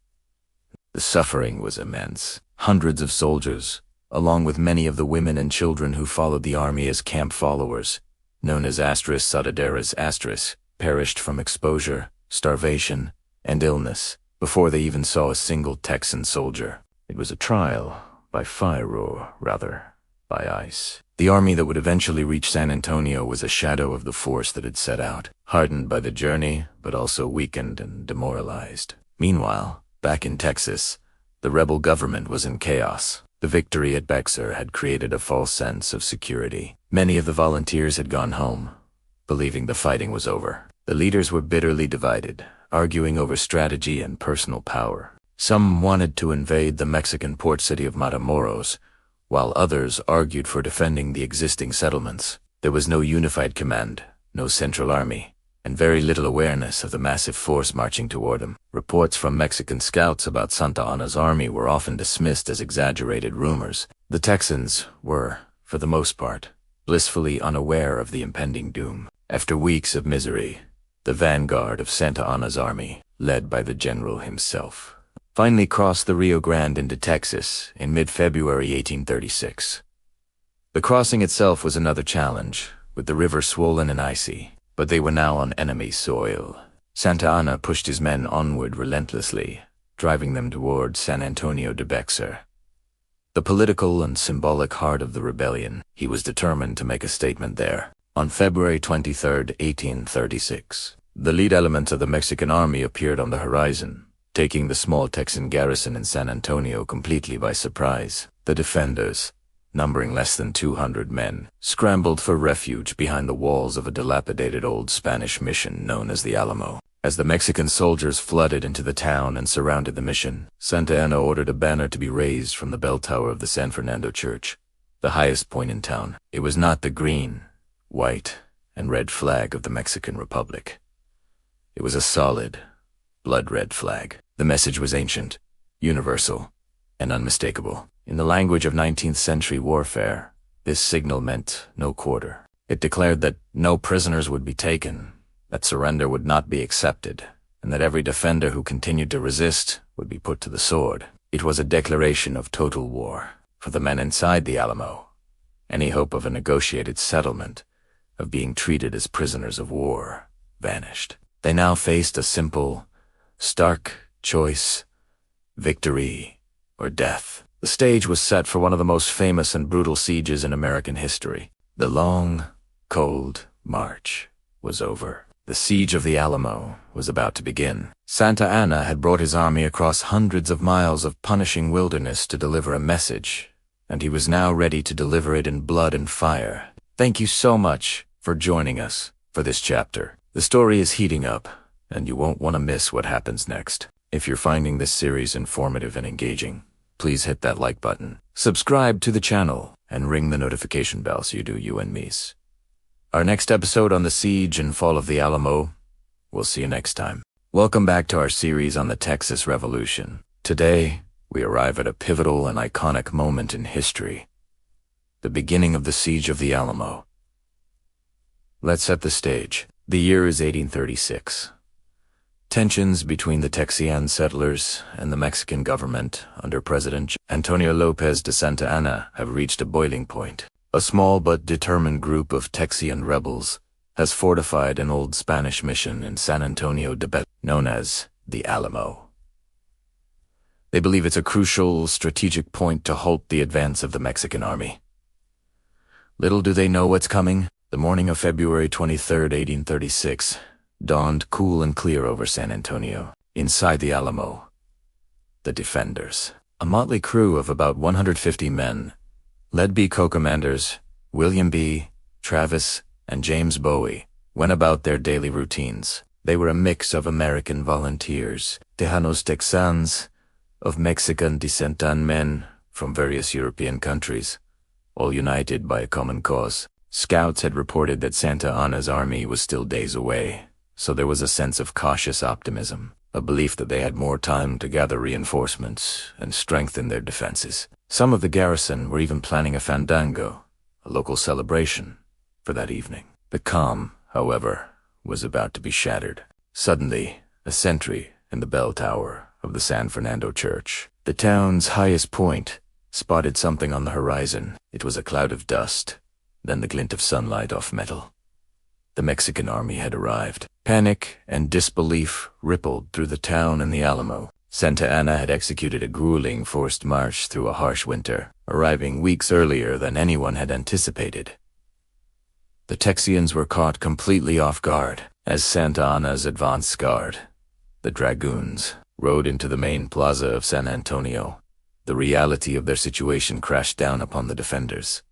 The suffering was immense. Hundreds of soldiers, along with many of the women and children who followed the army as camp followers, known as *Soldaderas*, perished from exposure, starvation, and illness before they even saw a single Texan soldier. It was a trial by fire, or rather, by ice. The army that would eventually reach San Antonio was a shadow of the force that had set out, hardened by the journey, but also weakened and demoralized. Meanwhile, back in Texas, the rebel government was in chaos. The victory at Bexar had created a false sense of security. Many of the volunteers had gone home, believing the fighting was over. The leaders were bitterly divided, arguing over strategy and personal power. Some wanted to invade the Mexican port city of Matamoros, while others argued for defending the existing settlements. There was no unified command, no central army, and very little awareness of the massive force marching toward them. Reports from Mexican scouts about Santa Anna's army were often dismissed as exaggerated rumors. The Texans were, for the most part, blissfully unaware of the impending doom. After weeks of misery, the vanguard of Santa Anna's army, led by the general himself, finally crossed the Rio Grande into Texas in mid-February 1836. The crossing itself was another challenge, with the river swollen and icy, but they were now on enemy soil. Santa Anna pushed his men onward relentlessly, driving them toward San Antonio de Bexar. The political and symbolic heart of the rebellion, he was determined to make a statement there. On February 23, 1836, the lead elements of the Mexican army appeared on the horizon, taking the small Texan garrison in San Antonio completely by surprise. The defenders, numbering less than 200 men, scrambled for refuge behind the walls of a dilapidated old Spanish mission known as the Alamo. As the Mexican soldiers flooded into the town and surrounded the mission, Santa Anna ordered a banner to be raised from the bell tower of the San Fernando Church, the highest point in town. It was not the green, white, and red flag of the Mexican Republic. It was a solid, blood-red flag. The message was ancient, universal, and unmistakable. In the language of 19th century warfare, this signal meant no quarter. It declared that no prisoners would be taken, that surrender would not be accepted, and that every defender who continued to resist would be put to the sword. It was a declaration of total war. For the men inside the Alamo, any hope of a negotiated settlement, of being treated as prisoners of war, vanished. They now faced a simple, stark choice: victory or death. The stage was set for one of the most famous and brutal sieges in American history. The long, cold march was over. The siege of the Alamo was about to begin. Santa Anna had brought his army across hundreds of miles of punishing wilderness to deliver a message, and he was now ready to deliver it in blood and fire. Thank you so much for joining us for this chapter. The story is heating up, and you won't want to miss what happens next. If you're finding this series informative and engaging, please hit that like button, subscribe to the channel, and ring the notification bell so you do you and me's. Our next episode on the siege and fall of the Alamo. We'll see you next time. Welcome back to our series on the Texas Revolution. Today, we arrive at a pivotal and iconic moment in history: the beginning of the siege of the Alamo. Let's set the stage. The year is 1836. Tensions between the Texan settlers and the Mexican government under President Antonio Lopez de Santa Anna have reached a boiling point. A small but determined group of Texan rebels has fortified an old Spanish mission in San Antonio de Bexar, known as the Alamo. They believe it's a crucial, strategic point to halt the advance of the Mexican army. Little do they know what's coming. The morning of February 23, 1836, dawned cool and clear over San Antonio. Inside the Alamo, the defenders, a motley crew of about 150 men, led by co-commanders William B., Travis, and James Bowie, went about their daily routines. They were a mix of American volunteers, Tejanos Texans, of Mexican descent and men from various European countries, all united by a common cause. Scouts had reported that Santa Anna's army was still days away, so there was a sense of cautious optimism. a belief that they had more time to gather reinforcements and strengthen their defenses. Some of the garrison were even planning a fandango, a local celebration, for that evening. The calm, however, was about to be shattered. Suddenly, a sentry in the bell tower of the San Fernando church, the town's highest point, spotted something on the horizon. It was a cloud of dust, then the glint of sunlight off metal. The Mexican army had arrived. Panic and disbelief rippled through the town and the Alamo. Santa Anna had executed a grueling forced march through a harsh winter, arriving weeks earlier than anyone had anticipated. The Texians were caught completely off guard as Santa Anna's advance guard, the Dragoons, rode into the main plaza of San Antonio. The reality of their situation crashed down upon the defenders.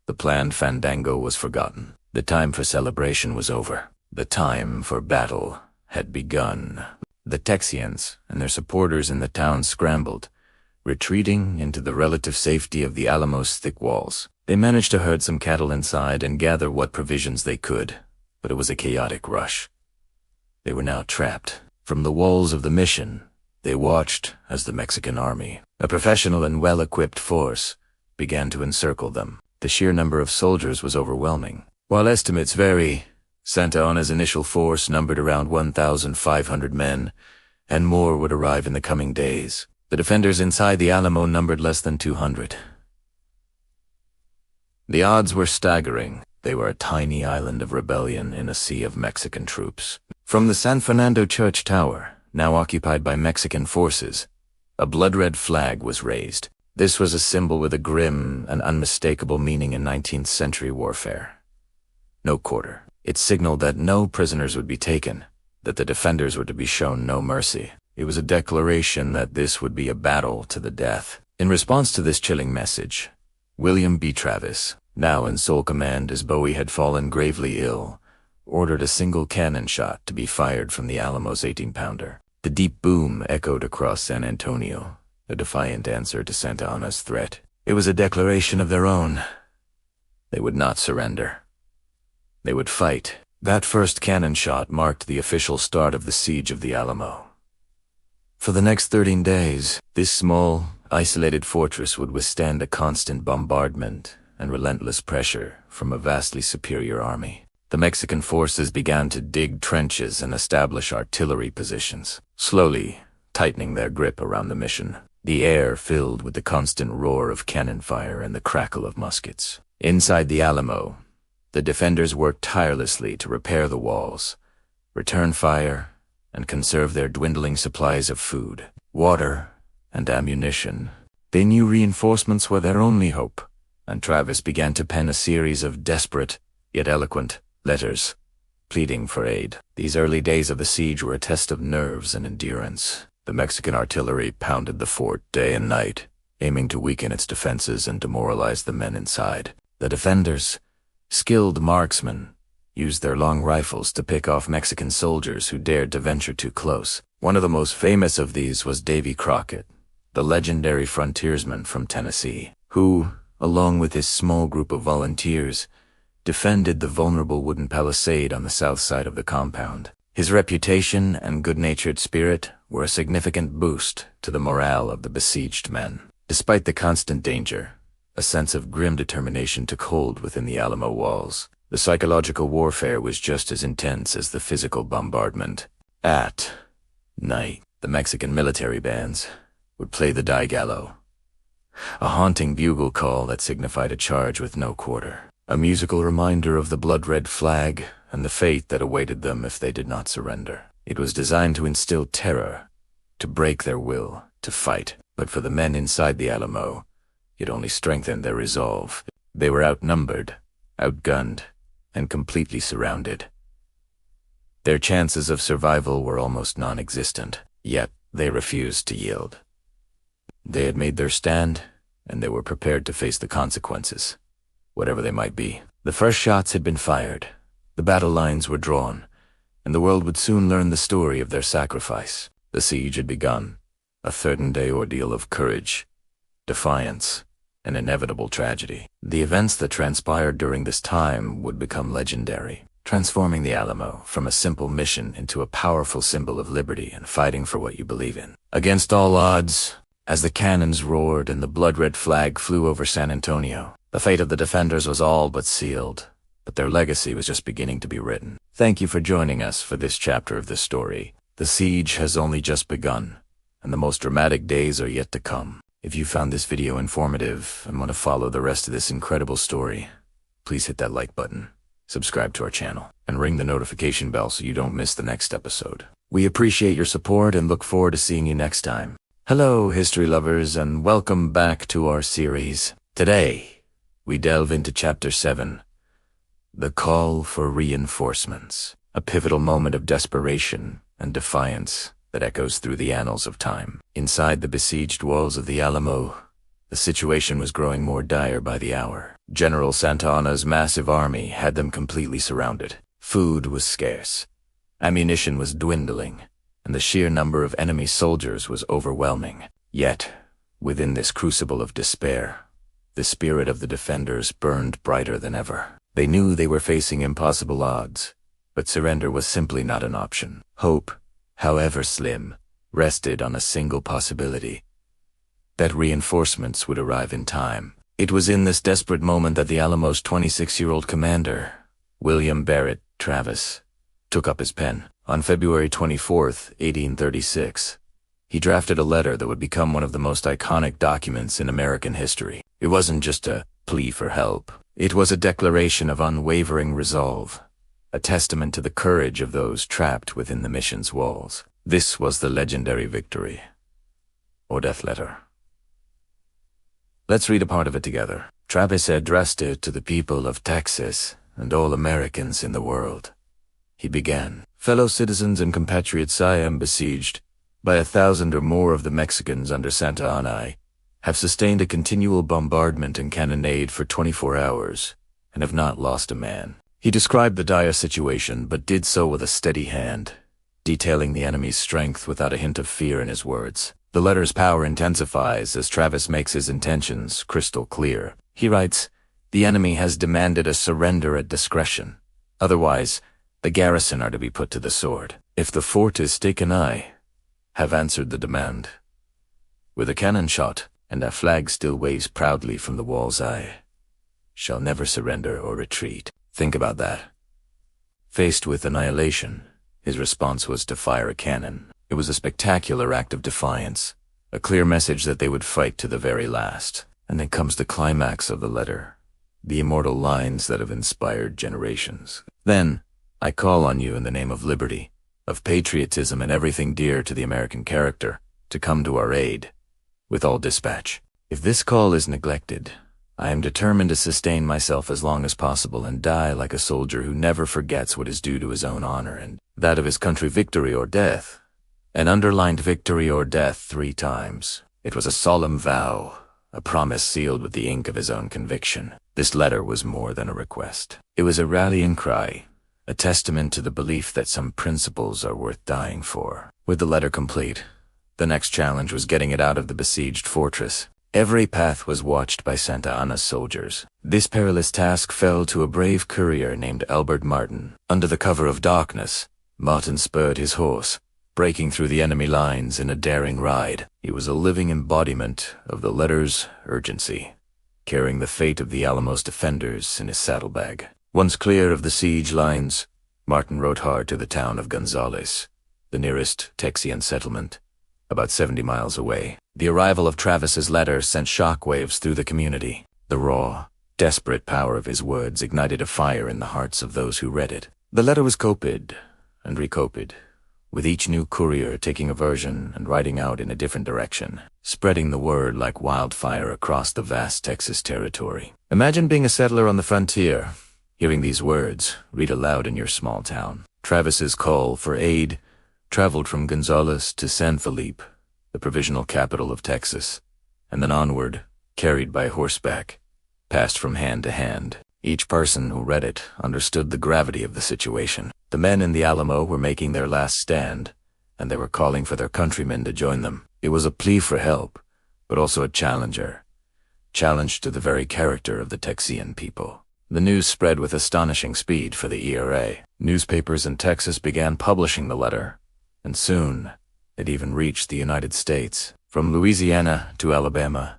The planned fandango was forgotten. The time for celebration was over. The time for battle had begun. The Texians and their supporters in the town scrambled, retreating into the relative safety of the Alamo's thick walls. They managed to herd some cattle inside and gather what provisions they could, but it was a chaotic rush. They were now trapped. From the walls of the mission, they watched as the Mexican army, a professional and well-equipped force, began to encircle them. The sheer number of soldiers was overwhelming. While estimates vary, Santa Anna's initial force numbered around 1,500 men, and more would arrive in the coming days. The defenders inside the Alamo numbered less than 200. The odds were staggering. They were a tiny island of rebellion in a sea of Mexican troops. From the San Fernando church tower, now occupied by Mexican forces, a blood-red flag was raised. This was a symbol with a grim and unmistakable meaning in 19th century warfare. No quarter. It signaled that no prisoners would be taken, that the defenders were to be shown no mercy. It was a declaration that this would be a battle to the death. In response to this chilling message, William B. Travis, now in sole command as Bowie had fallen gravely ill, ordered a single cannon shot to be fired from the Alamo's 18-pounder. The deep boom echoed across San Antonio, a defiant answer to Santa Anna's threat. It was a declaration of their own. They would not surrender. They would fight. That first cannon shot marked the official start of the siege of the Alamo. For the next 13 days, this small, isolated fortress would withstand a constant bombardment and relentless pressure from a vastly superior army. The Mexican forces began to dig trenches and establish artillery positions, slowly tightening their grip around the mission. The air filled with the constant roar of cannon fire and the crackle of muskets. Inside the Alamo, the defenders worked tirelessly to repair the walls, return fire, and conserve their dwindling supplies of food, water, and ammunition. They knew reinforcements were their only hope, and Travis began to pen a series of desperate, yet eloquent, letters, pleading for aid. These early days of the siege were a test of nerves and endurance. The Mexican artillery pounded the fort day and night, aiming to weaken its defenses and demoralize the men inside. The defenders, skilled marksmen, used their long rifles to pick off Mexican soldiers who dared to venture too close. One of the most famous of these was Davy Crockett, the legendary frontiersman from Tennessee, who, along with his small group of volunteers, defended the vulnerable wooden palisade on the south side of the compound. His reputation and good-natured spirit were a significant boost to the morale of the besieged men. Despite the constant danger, a sense of grim determination took hold within the Alamo walls. The psychological warfare was just as intense as the physical bombardment. At night, the Mexican military bands would play the Die Gallo, a haunting bugle call that signified a charge with no quarter, a musical reminder of the blood-red flag and the fate that awaited them if they did not surrender. It was designed to instill terror, to break their will to fight. But for the men inside the Alamo, it only strengthened their resolve. They were outnumbered, outgunned, and completely surrounded. Their chances of survival were almost non-existent, yet they refused to yield. They had made their stand, and they were prepared to face the consequences, whatever they might be. The first shots had been fired, the battle lines were drawn, and the world would soon learn the story of their sacrifice. The siege had begun, a 13-day ordeal of courage, defiance, and inevitable tragedy. The events that transpired during this time would become legendary. transforming the Alamo from a simple mission into a powerful symbol of liberty and fighting for what you believe in. Against all odds, as the cannons roared and the blood-red flag flew over San Antonio, the fate of the defenders was all but sealed, but their legacy was just beginning to be written. Thank you for joining us for this chapter of this story. The siege has only just begun, and the most dramatic days are yet to come. If you found this video informative and want to follow the rest of this incredible story, please hit that like button, subscribe to our channel, and ring the notification bell so you don't miss the next episode. We appreciate your support and look forward to seeing you next time. Hello, history lovers, and welcome back to our series. Today, we delve into Chapter 7, The Call for Reinforcements, a pivotal moment of desperation and defiance that echoes through the annals of time. Inside the besieged walls of the Alamo, the situation was growing more dire by the hour. General Santa Anna's massive army had them completely surrounded. Food was scarce, ammunition was dwindling, and the sheer number of enemy soldiers was overwhelming. Yet, within this crucible of despair, the spirit of the defenders burned brighter than ever. They knew they were facing impossible odds, but surrender was simply not an option. Hope, however slim, rested on a single possibility: that reinforcements would arrive in time. It was in this desperate moment that the Alamo's 26-year-old commander, William Barrett Travis, took up his pen. On February 24th, 1836, he drafted a letter that would become one of the most iconic documents in American history. It wasn't just a plea for help. It was a declaration of unwavering resolve, a testament to the courage of those trapped within the mission's walls. This was the legendary victory, or death letter. Let's read a part of it together. Travis addressed it to the people of Texas and all Americans in the world. He began, "Fellow citizens and compatriots, I am besieged by 1,000 or more of the Mexicans under Santa Anna. I have sustained a continual bombardment and cannonade for 24 hours and have not lost a man." He described the dire situation, but did so with a steady hand, detailing the enemy's strength without a hint of fear in his words. The letter's power intensifies as Travis makes his intentions crystal clear. He writes, "The enemy has demanded a surrender at discretion. Otherwise, the garrison are to be put to the sword. If the fort is taken, I have answered the demand. With a cannon shot and a flag still waves proudly from the walls, I shall never surrender or retreat." Think about that. Faced with annihilation, his response was to fire a cannon. It was a spectacular act of defiance, a clear message that they would fight to the very last. And then comes the climax of the letter, the immortal lines that have inspired generations. "Then, I call on you in the name of liberty, of patriotism and everything dear to the American character, to come to our aid, with all dispatch. If this call is neglected, I am determined to sustain myself as long as possible and die like a soldier who never forgets what is due to his own honor and that of his country. Victory or death." And underlined victory or death 3 times. It was a solemn vow, a promise sealed with the ink of his own conviction. This letter was more than a request. It was a rallying cry, a testament to the belief that some principles are worth dying for. With the letter complete, the next challenge was getting it out of the besieged fortress. Every path was watched by Santa Anna's soldiers. This perilous task fell to a brave courier named Albert Martin. Under the cover of darkness, Martin spurred his horse, breaking through the enemy lines in a daring ride. He was a living embodiment of the letter's urgency, carrying the fate of the Alamo's defenders in his saddlebag. Once clear of the siege lines, Martin rode hard to the town of Gonzales, the nearest Texan settlement, about 70 miles away. The arrival of Travis's letter sent shockwaves through the community. The raw, desperate power of his words ignited a fire in the hearts of those who read it. The letter was copied and recopied, with each new courier taking a version and riding out in a different direction, spreading the word like wildfire across the vast Texas territory. Imagine being a settler on the frontier, hearing these words read aloud in your small town. Travis's call for aid traveled from Gonzales to San Felipe, the provisional capital of Texas, and then onward, carried by horseback, passed from hand to hand. Each person who read it understood the gravity of the situation. The men in the Alamo were making their last stand, and they were calling for their countrymen to join them. It was a plea for help, but also a challenge to the very character of the Texian people. The news spread with astonishing speed for the ERA. Newspapers in Texas began publishing the letter, and soon it even reached the United States. From Louisiana to Alabama,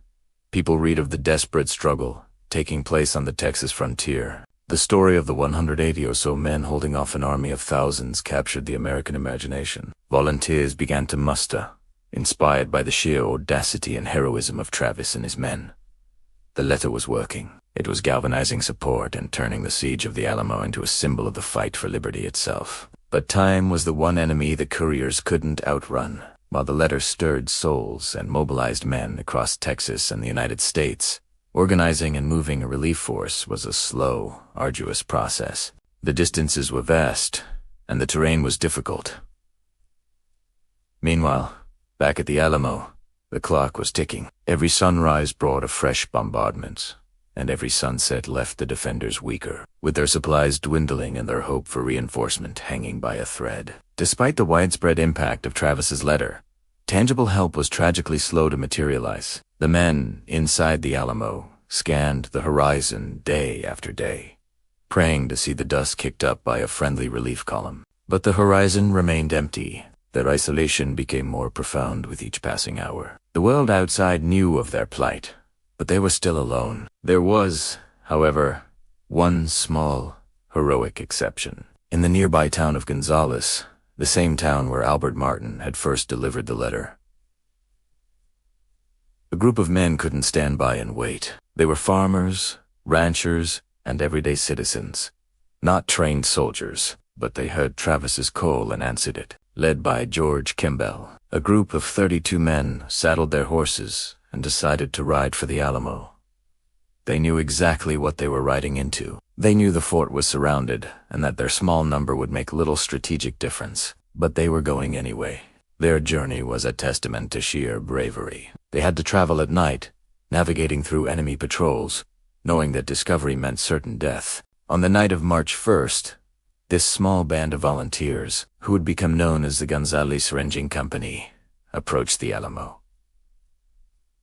people read of the desperate struggle taking place on the Texas frontier. The story of the 180 or so men holding off an army of thousands captured the American imagination. Volunteers began to muster, inspired by the sheer audacity and heroism of Travis and his men. The letter was working. It was galvanizing support and turning the siege of the Alamo into a symbol of the fight for liberty itself. But time was the one enemy the couriers couldn't outrun. While the letter stirred souls and mobilized men across Texas and the United States, organizing and moving a relief force was a slow, arduous process. The distances were vast, and the terrain was difficult. Meanwhile, back at the Alamo, the clock was ticking. Every sunrise brought a fresh bombardment, and every sunset left the defenders weaker, with their supplies dwindling and their hope for reinforcement hanging by a thread. Despite the widespread impact of Travis's letter, tangible help was tragically slow to materialize. The men inside the Alamo scanned the horizon day after day, praying to see the dust kicked up by a friendly relief column. But the horizon remained empty. Their isolation became more profound with each passing hour. The world outside knew of their plight, but they were still alone. There was, however, one small, heroic exception. In the nearby town of Gonzales, the same town where Albert Martin had first delivered the letter, a group of men couldn't stand by and wait. They were farmers, ranchers, and everyday citizens. Not trained soldiers, but they heard Travis's call and answered it. Led by George Kimball, a group of 32 men saddled their horses and decided to ride for the Alamo. They knew exactly what they were riding into. They knew the fort was surrounded and that their small number would make little strategic difference, but they were going anyway. Their journey was a testament to sheer bravery. They had to travel at night, navigating through enemy patrols, knowing that discovery meant certain death. On the night of March 1st, this small band of volunteers, who would become known as the Gonzales Ranging Company, approached the Alamo.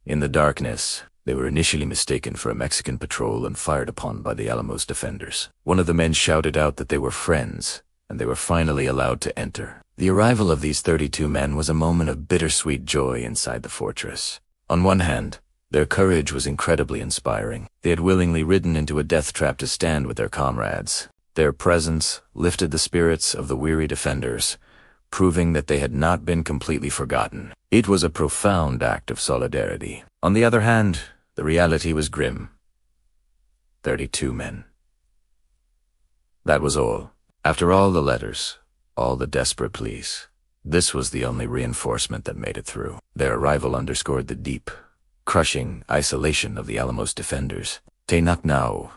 In the darkness, they were initially mistaken for a Mexican patrol and fired upon by the Alamo's defenders. One of the men shouted out that they were friends, and they were finally allowed to enter. The arrival of these 32 men was a moment of bittersweet joy inside the fortress. On one hand, their courage was incredibly inspiring. They had willingly ridden into a death trap to stand with their comrades. Their presence lifted the spirits of the weary defenders, proving that they had not been completely forgotten. It was a profound act of solidarity. On the other hand, the reality was grim. 32 men. That was all. After all the letters, all the desperate pleas, this was the only reinforcement that made it through. Their arrival underscored the deep, crushing isolation of the Alamo's defenders. They knew now,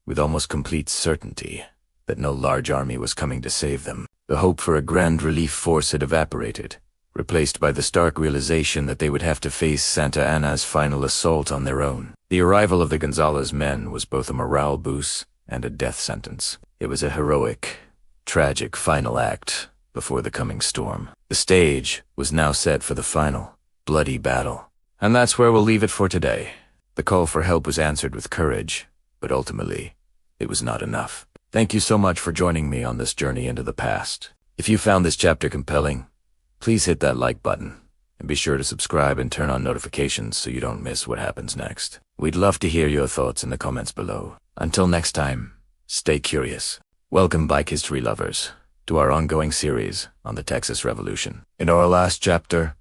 with almost complete certainty, that no large army was coming to save them. The hope for a grand relief force had evaporated, replaced by the stark realization that they would have to face Santa Anna's final assault on their own. The arrival of the Gonzales men was both a morale boost and a death sentence. It was a heroic, tragic final act before the coming storm. The stage was now set for the final, bloody battle. And that's where we'll leave it for today. The call for help was answered with courage, but ultimately, it was not enough. Thank you so much for joining me on this journey into the past. If you found this chapter compelling, please hit that like button, and be sure to subscribe and turn on notifications so you don't miss what happens next. We'd love to hear your thoughts in the comments below. Until next time, stay curious. Welcome, bike history lovers, to our ongoing series on the Texas Revolution. In our last chapter,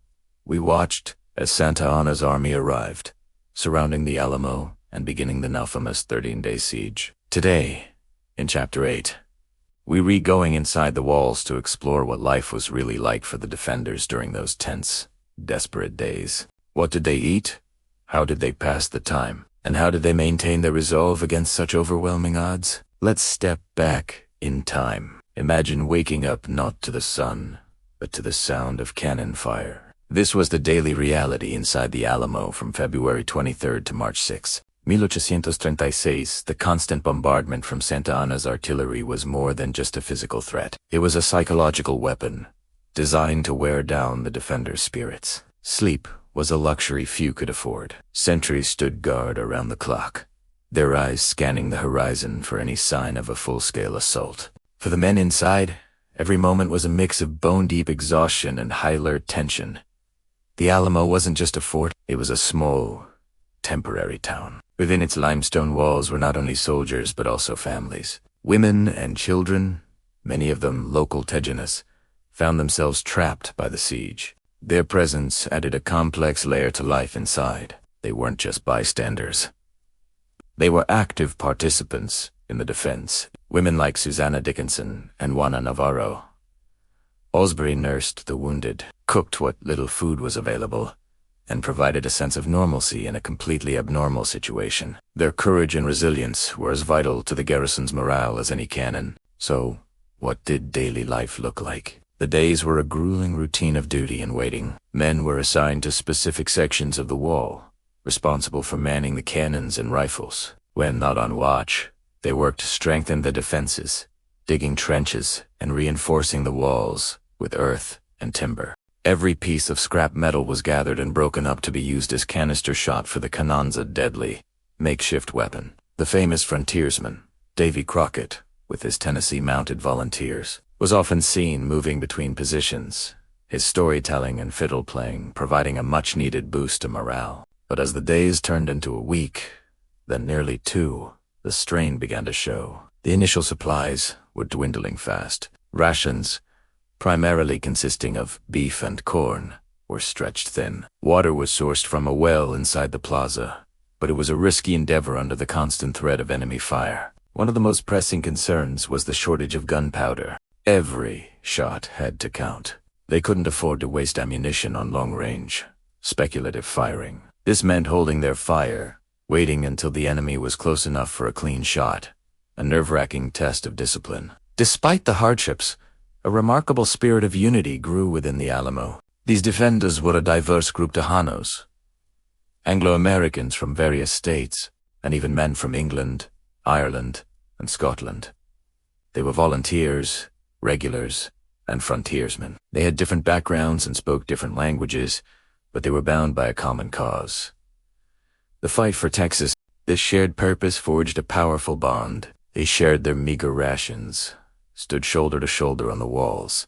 we watched as Santa Anna's army arrived, surrounding the Alamo and beginning the now famous 13-day siege. Today, in Chapter 8, we re-going inside the walls to explore what life was really like for the defenders during those tense, desperate days. What did they eat? How did they pass the time? And how did they maintain their resolve against such overwhelming odds? Let's step back in time. Imagine waking up not to the sun, but to the sound of cannon fire. This was the daily reality inside the Alamo from February 23rd to March 6th. 1836, the constant bombardment from Santa Anna's artillery was more than just a physical threat. It was a psychological weapon, designed to wear down the defenders' spirits. Sleep was a luxury few could afford. Sentries stood guard around the clock, their eyes scanning the horizon for any sign of a full-scale assault. For the men inside, every moment was a mix of bone-deep exhaustion and high-alert tension. The Alamo wasn't just a fort, it was a small, temporary town. Within its limestone walls were not only soldiers but also families. Women and children, many of them local Tejanas, found themselves trapped by the siege. Their presence added a complex layer to life inside. They weren't just bystanders. They were active participants in the defense. Women like Susanna Dickinson and Juana Navarro. Osbury nursed the wounded, cooked what little food was available, and provided a sense of normalcy in a completely abnormal situation. Their courage and resilience were as vital to the garrison's morale as any cannon. So, what did daily life look like? The days were a grueling routine of duty and waiting. Men were assigned to specific sections of the wall, responsible for manning the cannons and rifles. When not on watch, they worked to strengthen the defenses, digging trenches and reinforcing the walls with earth and timber. Every piece of scrap metal was gathered and broken up to be used as canister shot for the cannon's deadly makeshift weapon. The famous frontiersman, Davy Crockett, with his Tennessee Mounted Volunteers, was often seen moving between positions, his storytelling and fiddle playing providing a much-needed boost to morale. But as the days turned into a week, then nearly two, the strain began to show. The initial supplies were dwindling fast. Rations, primarily consisting of beef and corn, were stretched thin. Water was sourced from a well inside the plaza, but it was a risky endeavor under the constant threat of enemy fire. One of the most pressing concerns was the shortage of gunpowder. Every shot had to count. They couldn't afford to waste ammunition on long-range, speculative firing. This meant holding their fire, waiting until the enemy was close enough for a clean shot, a nerve-wracking test of discipline. Despite the hardships, a remarkable spirit of unity grew within the Alamo. These defenders were a diverse group of Tejanos, Anglo-Americans from various states, and even men from England, Ireland, and Scotland. They were volunteers, regulars, and frontiersmen. They had different backgrounds and spoke different languages, but they were bound by a common cause. The fight for Texas. This shared purpose forged a powerful bond. They shared their meager rations, stood shoulder to shoulder on the walls,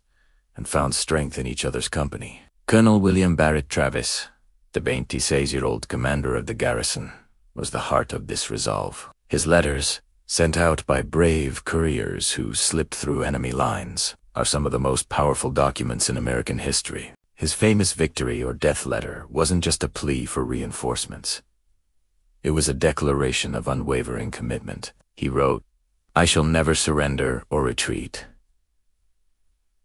and found strength in each other's company. Colonel William Barrett Travis, the 26-year-old commander of the garrison, was the heart of this resolve. His letters, sent out by brave couriers who slipped through enemy lines, are some of the most powerful documents in American history. His famous victory or death letter wasn't just a plea for reinforcements. It was a declaration of unwavering commitment. He wrote, "I shall never surrender or retreat."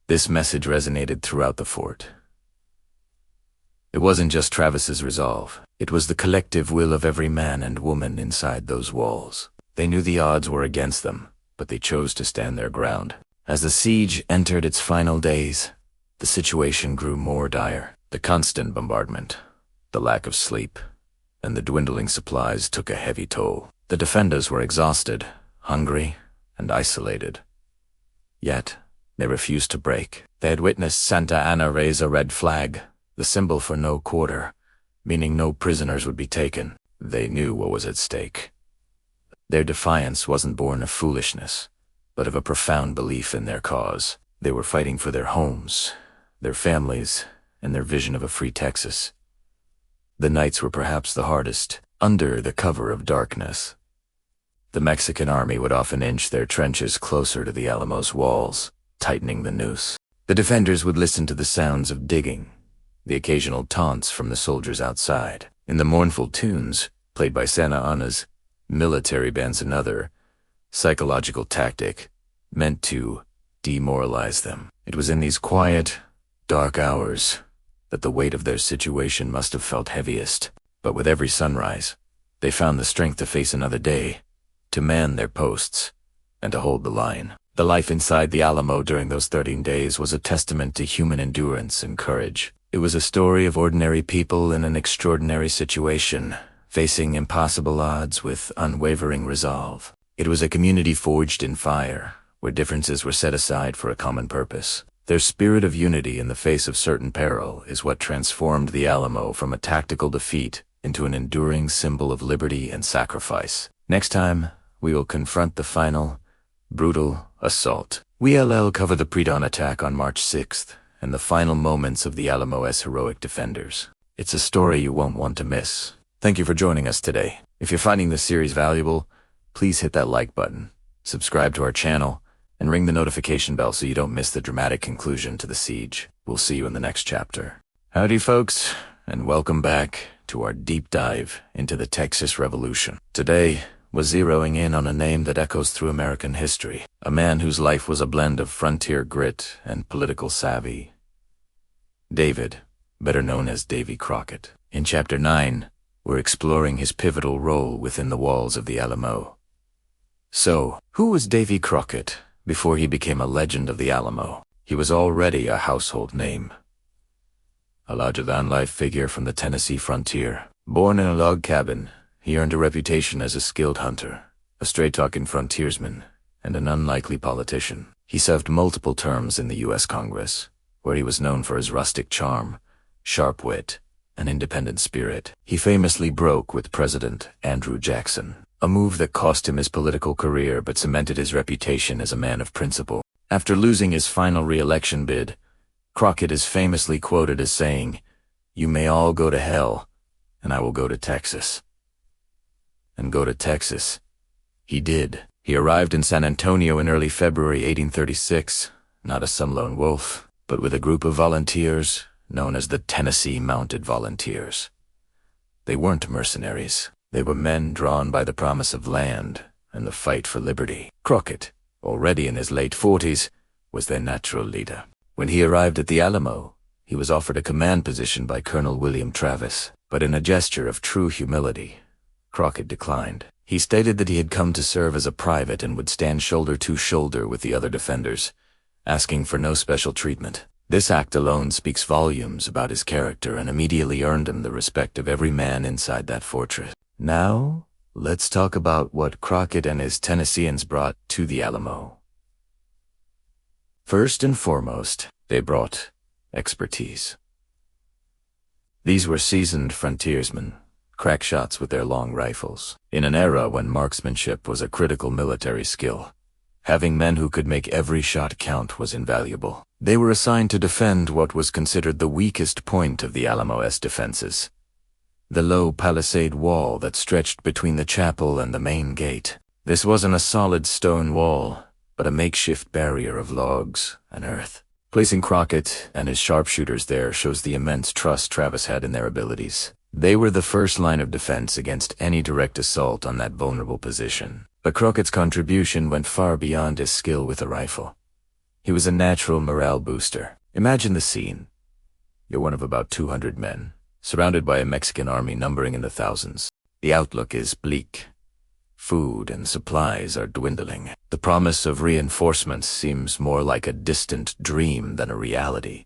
This message resonated throughout the fort. It wasn't just Travis's resolve. It was the collective will of every man and woman inside those walls. They knew the odds were against them, but they chose to stand their ground. As the siege entered its final days, the situation grew more dire. The constant bombardment, the lack of sleep, and the dwindling supplies took a heavy toll. The defenders were exhausted, hungry, and isolated. Yet, they refused to break. They had witnessed Santa Anna raise a red flag, the symbol for no quarter, meaning no prisoners would be taken. They knew what was at stake. Their defiance wasn't born of foolishness, but of a profound belief in their cause. They were fighting for their homes, their families, and their vision of a free Texas. The nights were perhaps the hardest, under the cover of darkness. The Mexican army would often inch their trenches closer to the Alamo's walls, tightening the noose. The defenders would listen to the sounds of digging, the occasional taunts from the soldiers outside, and the mournful tunes played by Santa Anna's military bands, another psychological tactic meant to demoralize them. It was in these quiet, dark hours that the weight of their situation must have felt heaviest. But with every sunrise, they found the strength to face another day, to man their posts, and to hold the line. The life inside the Alamo during those 13 days was a testament to human endurance and courage. It was a story of ordinary people in an extraordinary situation, facing impossible odds with unwavering resolve. It was a community forged in fire, where differences were set aside for a common purpose. Their spirit of unity in the face of certain peril is what transformed the Alamo from a tactical defeat into an enduring symbol of liberty and sacrifice. Next time, we will confront the final, brutal assault. We'll cover the pre-dawn attack on March 6th and the final moments of the Alamo's heroic defenders. It's a story you won't want to miss. Thank you for joining us today. If you're finding this series valuable, please hit that like button, subscribe to our channel, and ring the notification bell so you don't miss the dramatic conclusion to the siege. We'll see you in the next chapter. Howdy, folks, and welcome back to our deep dive into the Texas Revolution. Today, we're zeroing in on a name that echoes through American history, a man whose life was a blend of frontier grit and political savvy. David, better known as Davy Crockett. In Chapter 9, we're exploring his pivotal role within the walls of the Alamo. So, who was Davy Crockett before he became a legend of the Alamo? He was already a household name. A larger-than-life figure from the Tennessee frontier. Born in a log cabin, he earned a reputation as a skilled hunter, a straight-talking frontiersman, and an unlikely politician. He served multiple terms in the U.S. Congress, where he was known for his rustic charm, sharp wit, and independent spirit. He famously broke with President Andrew Jackson, a move that cost him his political career but cemented his reputation as a man of principle. After losing his final re-election bid, Crockett is famously quoted as saying, "You may all go to hell, and I will go to Texas." And go to Texas he did. He arrived in San Antonio in early February 1836, not as some lone wolf, but with a group of volunteers known as the Tennessee Mounted Volunteers. They weren't mercenaries. They were men drawn by the promise of land and the fight for liberty. Crockett, already in his late 40s, was their natural leader. When he arrived at the Alamo, he was offered a command position by Colonel William Travis, but in a gesture of true humility, Crockett declined. He stated that he had come to serve as a private and would stand shoulder to shoulder with the other defenders, asking for no special treatment. This act alone speaks volumes about his character and immediately earned him the respect of every man inside that fortress. Now, let's talk about what Crockett and his Tennesseans brought to the Alamo. First and foremost, they brought expertise. These were seasoned frontiersmen, crack shots with their long rifles. In an era when marksmanship was a critical military skill, having men who could make every shot count was invaluable. They were assigned to defend what was considered the weakest point of the Alamo's defenses, the low palisade wall that stretched between the chapel and the main gate. This wasn't a solid stone wall, but a makeshift barrier of logs and earth. Placing Crockett and his sharpshooters there shows the immense trust Travis had in their abilities. They were the first line of defense against any direct assault on that vulnerable position. But Crockett's contribution went far beyond his skill with a rifle. He was a natural morale booster. Imagine the scene. You're one of about 200 men, surrounded by a Mexican army numbering in the thousands. The outlook is bleak. Food and supplies are dwindling. The promise of reinforcements seems more like a distant dream than a reality.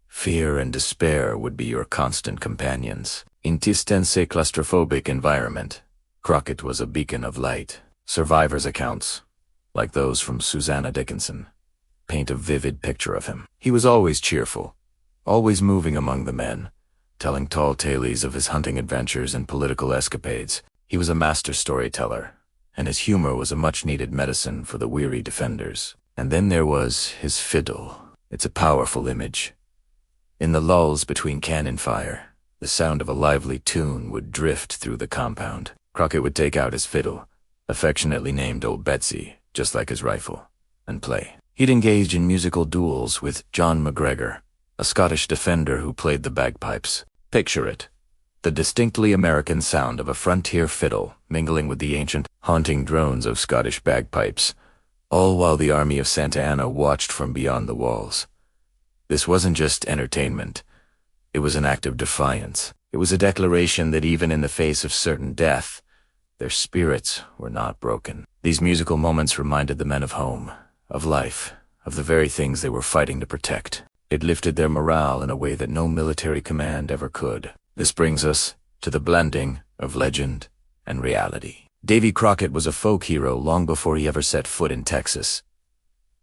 Fear and despair would be your constant companions. In this tense, claustrophobic environment, Crockett was a beacon of light. Survivors' accounts, like those from Susanna Dickinson, paint a vivid picture of him. He was always cheerful, always moving among the men, telling tall tales of his hunting adventures and political escapades. He was a master storyteller, and his humor was a much-needed medicine for the weary defenders. And then there was his fiddle. It's a powerful image. In the lulls between cannon fire, the sound of a lively tune would drift through the compound. Crockett would take out his fiddle, affectionately named Old Betsy, just like his rifle, and play. He'd engage in musical duels with John McGregor, a Scottish defender who played the bagpipes. Picture it. The distinctly American sound of a frontier fiddle mingling with the ancient, haunting drones of Scottish bagpipes, all while the army of Santa Anna watched from beyond the walls. This wasn't just entertainment. It was an act of defiance. It was a declaration that even in the face of certain death, their spirits were not broken. These musical moments reminded the men of home, of life, of the very things they were fighting to protect. It lifted their morale in a way that no military command ever could. This brings us to the blending of legend and reality. Davy Crockett was a folk hero long before he ever set foot in Texas.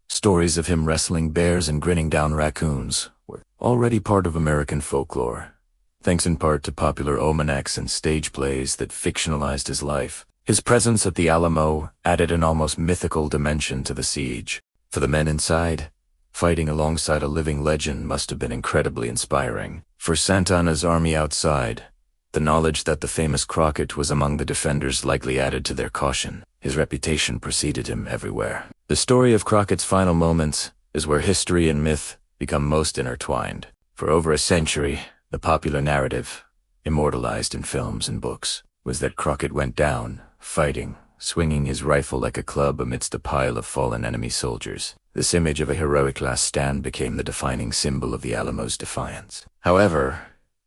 Stories of him wrestling bears and grinning down raccoons were already part of American folklore, thanks in part to popular almanacs and stage plays that fictionalized his life. His presence at the Alamo added an almost mythical dimension to the siege. For the men inside, fighting alongside a living legend must have been incredibly inspiring. For Santa Anna's army outside, the knowledge that the famous Crockett was among the defenders likely added to their caution. His reputation preceded him everywhere. The story of Crockett's final moments is where history and myth become most intertwined. For over a century, the popular narrative, immortalized in films and books, was that Crockett went down, fighting, swinging his rifle like a club amidst a pile of fallen enemy soldiers. This image of a heroic last stand became the defining symbol of the Alamo's defiance. However,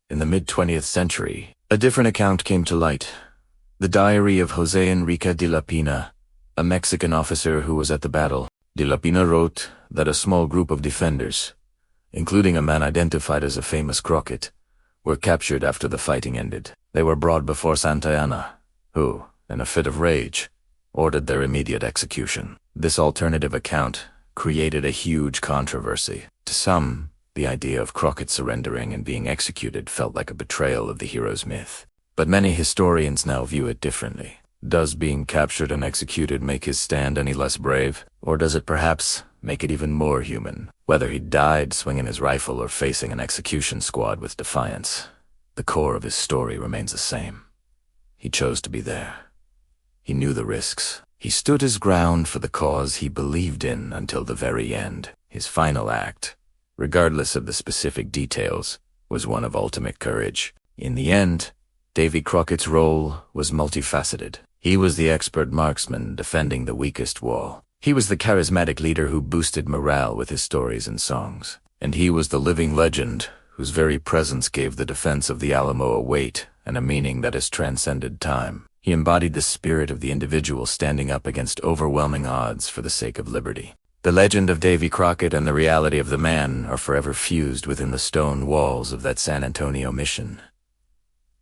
in the mid-20th century, a different account came to light. The diary of José Enrique de la Pina, a Mexican officer who was at the battle. De la Pina wrote that a small group of defenders, including a man identified as a famous Crockett, were captured after the fighting ended. They were brought before Santa Anna, who, in a fit of rage, ordered their immediate execution. This alternative account created a huge controversy. To some, the idea of Crockett surrendering and being executed felt like a betrayal of the hero's myth. But many historians now view it differently. Does being captured and executed make his stand any less brave? Or does it perhaps make it even more human? Whether he died swinging his rifle or facing an execution squad with defiance, the core of his story remains the same. He chose to be there. He knew the risks. He stood his ground for the cause he believed in until the very end. His final act, regardless of the specific details, was one of ultimate courage. In the end, Davy Crockett's role was multifaceted. He was the expert marksman defending the weakest wall. He was the charismatic leader who boosted morale with his stories and songs. And he was the living legend whose very presence gave the defense of the Alamo a weight and a meaning that has transcended time. He embodied the spirit of the individual standing up against overwhelming odds for the sake of liberty. The legend of Davy Crockett and the reality of the man are forever fused within the stone walls of that San Antonio mission.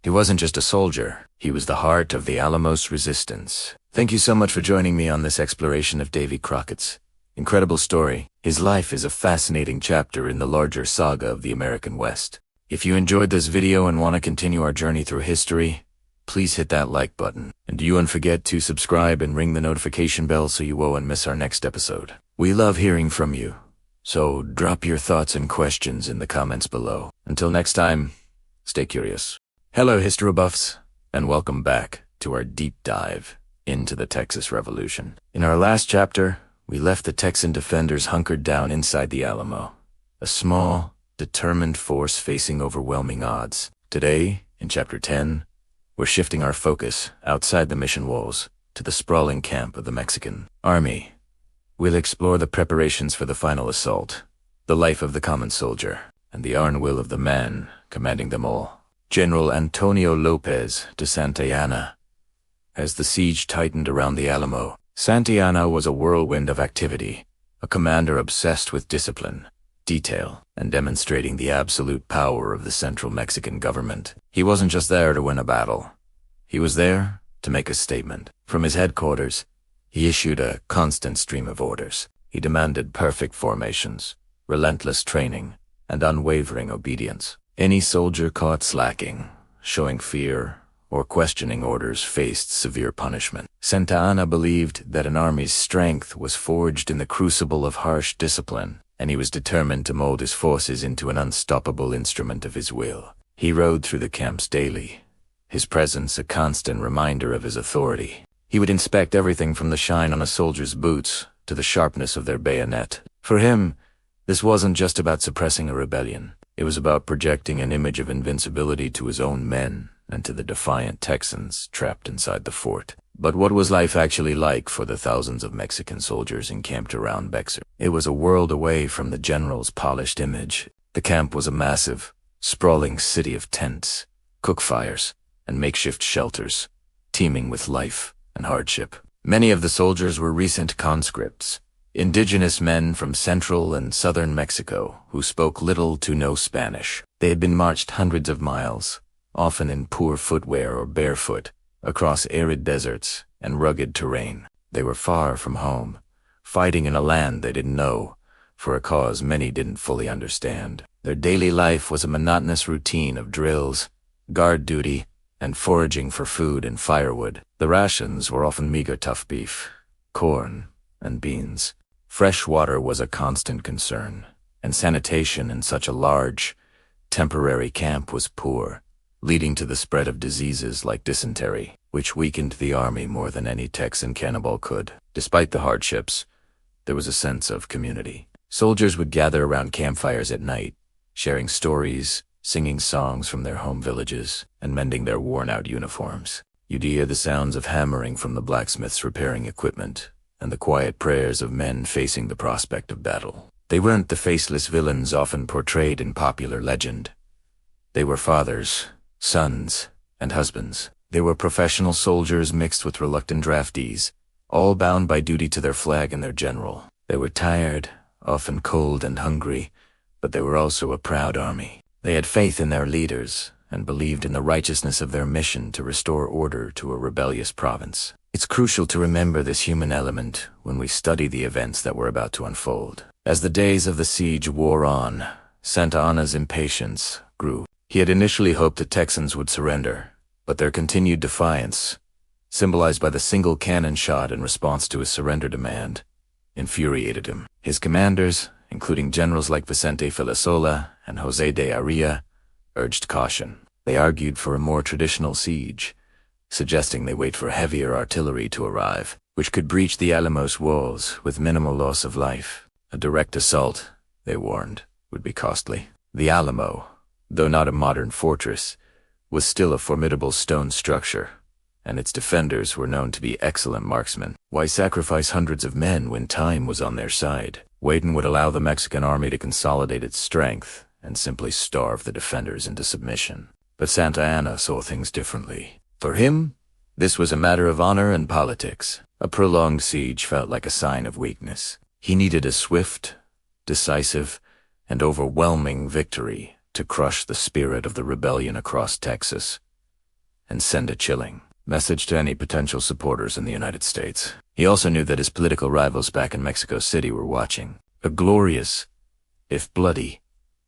He wasn't just a soldier, he was the heart of the Alamo's resistance. Thank you so much for joining me on this exploration of Davy Crockett's incredible story. His life is a fascinating chapter in the larger saga of the American West. If you enjoyed this video and want to continue our journey through history, please hit that like button. And don't forget to subscribe and ring the notification bell so you won't miss our next episode. We love hearing from you, so drop your thoughts and questions in the comments below. Until next time, stay curious. Hello history buffs, and welcome back to our deep dive into the Texas Revolution. In our last chapter, we left the Texan defenders hunkered down inside the Alamo, a small, determined force facing overwhelming odds. Today, in Chapter 10, we're shifting our focus outside the mission walls to the sprawling camp of the Mexican army. We'll explore the preparations for the final assault, the life of the common soldier, and the iron will of the man commanding them all, General Antonio Lopez de Santa Anna. As the siege tightened around the Alamo, Santa Anna was a whirlwind of activity, a commander obsessed with discipline, detail, and demonstrating the absolute power of the central Mexican government. He wasn't just there to win a battle. He was there to make a statement. From his headquarters, he issued a constant stream of orders. He demanded perfect formations, relentless training, and unwavering obedience. Any soldier caught slacking, showing fear, or questioning orders faced severe punishment. Santa Anna believed that an army's strength was forged in the crucible of harsh discipline, and he was determined to mold his forces into an unstoppable instrument of his will. He rode through the camps daily, his presence a constant reminder of his authority. He would inspect everything from the shine on a soldier's boots to the sharpness of their bayonet. For him, this wasn't just about suppressing a rebellion. It was about projecting an image of invincibility to his own men and to the defiant Texans trapped inside the fort. But what was life actually like for the thousands of Mexican soldiers encamped around Bexar? It was a world away from the general's polished image. The camp was a massive, sprawling city of tents, cook fires, and makeshift shelters, teeming with life and hardship. Many of the soldiers were recent conscripts, indigenous men from central and southern Mexico who spoke little to no Spanish. They had been marched hundreds of miles, often in poor footwear or barefoot, across arid deserts and rugged terrain. They were far from home, fighting in a land they didn't know, for a cause many didn't fully understand. Their daily life was a monotonous routine of drills, guard duty, and foraging for food and firewood. The rations were often meager tough beef, corn, and beans. Fresh water was a constant concern, and sanitation in such a large, temporary camp was poor, leading to the spread of diseases like dysentery, which weakened the army more than any Texan cannibal could. Despite the hardships, there was a sense of community. Soldiers would gather around campfires at night, sharing stories, singing songs from their home villages, and mending their worn-out uniforms. You'd hear the sounds of hammering from the blacksmiths repairing equipment, and the quiet prayers of men facing the prospect of battle. They weren't the faceless villains often portrayed in popular legend. They were fathers, sons, and husbands. They were professional soldiers mixed with reluctant draftees, all bound by duty to their flag and their general. They were tired, often cold and hungry, but they were also a proud army. They had faith in their leaders and believed in the righteousness of their mission to restore order to a rebellious province. It's crucial to remember this human element when we study the events that were about to unfold. As the days of the siege wore on, Santa Anna's impatience grew. He had initially hoped the Texans would surrender, but their continued defiance, symbolized by the single cannon shot in response to his surrender demand, infuriated him. His commanders, including generals like Vicente Filasola and José de Aria, urged caution. They argued for a more traditional siege, suggesting they wait for heavier artillery to arrive, which could breach the Alamo's walls with minimal loss of life. A direct assault, they warned, would be costly. The Alamo, though not a modern fortress, was still a formidable stone structure, and its defenders were known to be excellent marksmen. Why sacrifice hundreds of men when time was on their side? Waiting would allow the Mexican army to consolidate its strength and simply starve the defenders into submission. But Santa Anna saw things differently. For him, this was a matter of honor and politics. A prolonged siege felt like a sign of weakness. He needed a swift, decisive, and overwhelming victory to crush the spirit of the rebellion across Texas and send a chilling message to any potential supporters in the United States. He also knew that his political rivals back in Mexico City were watching. A glorious, if bloody,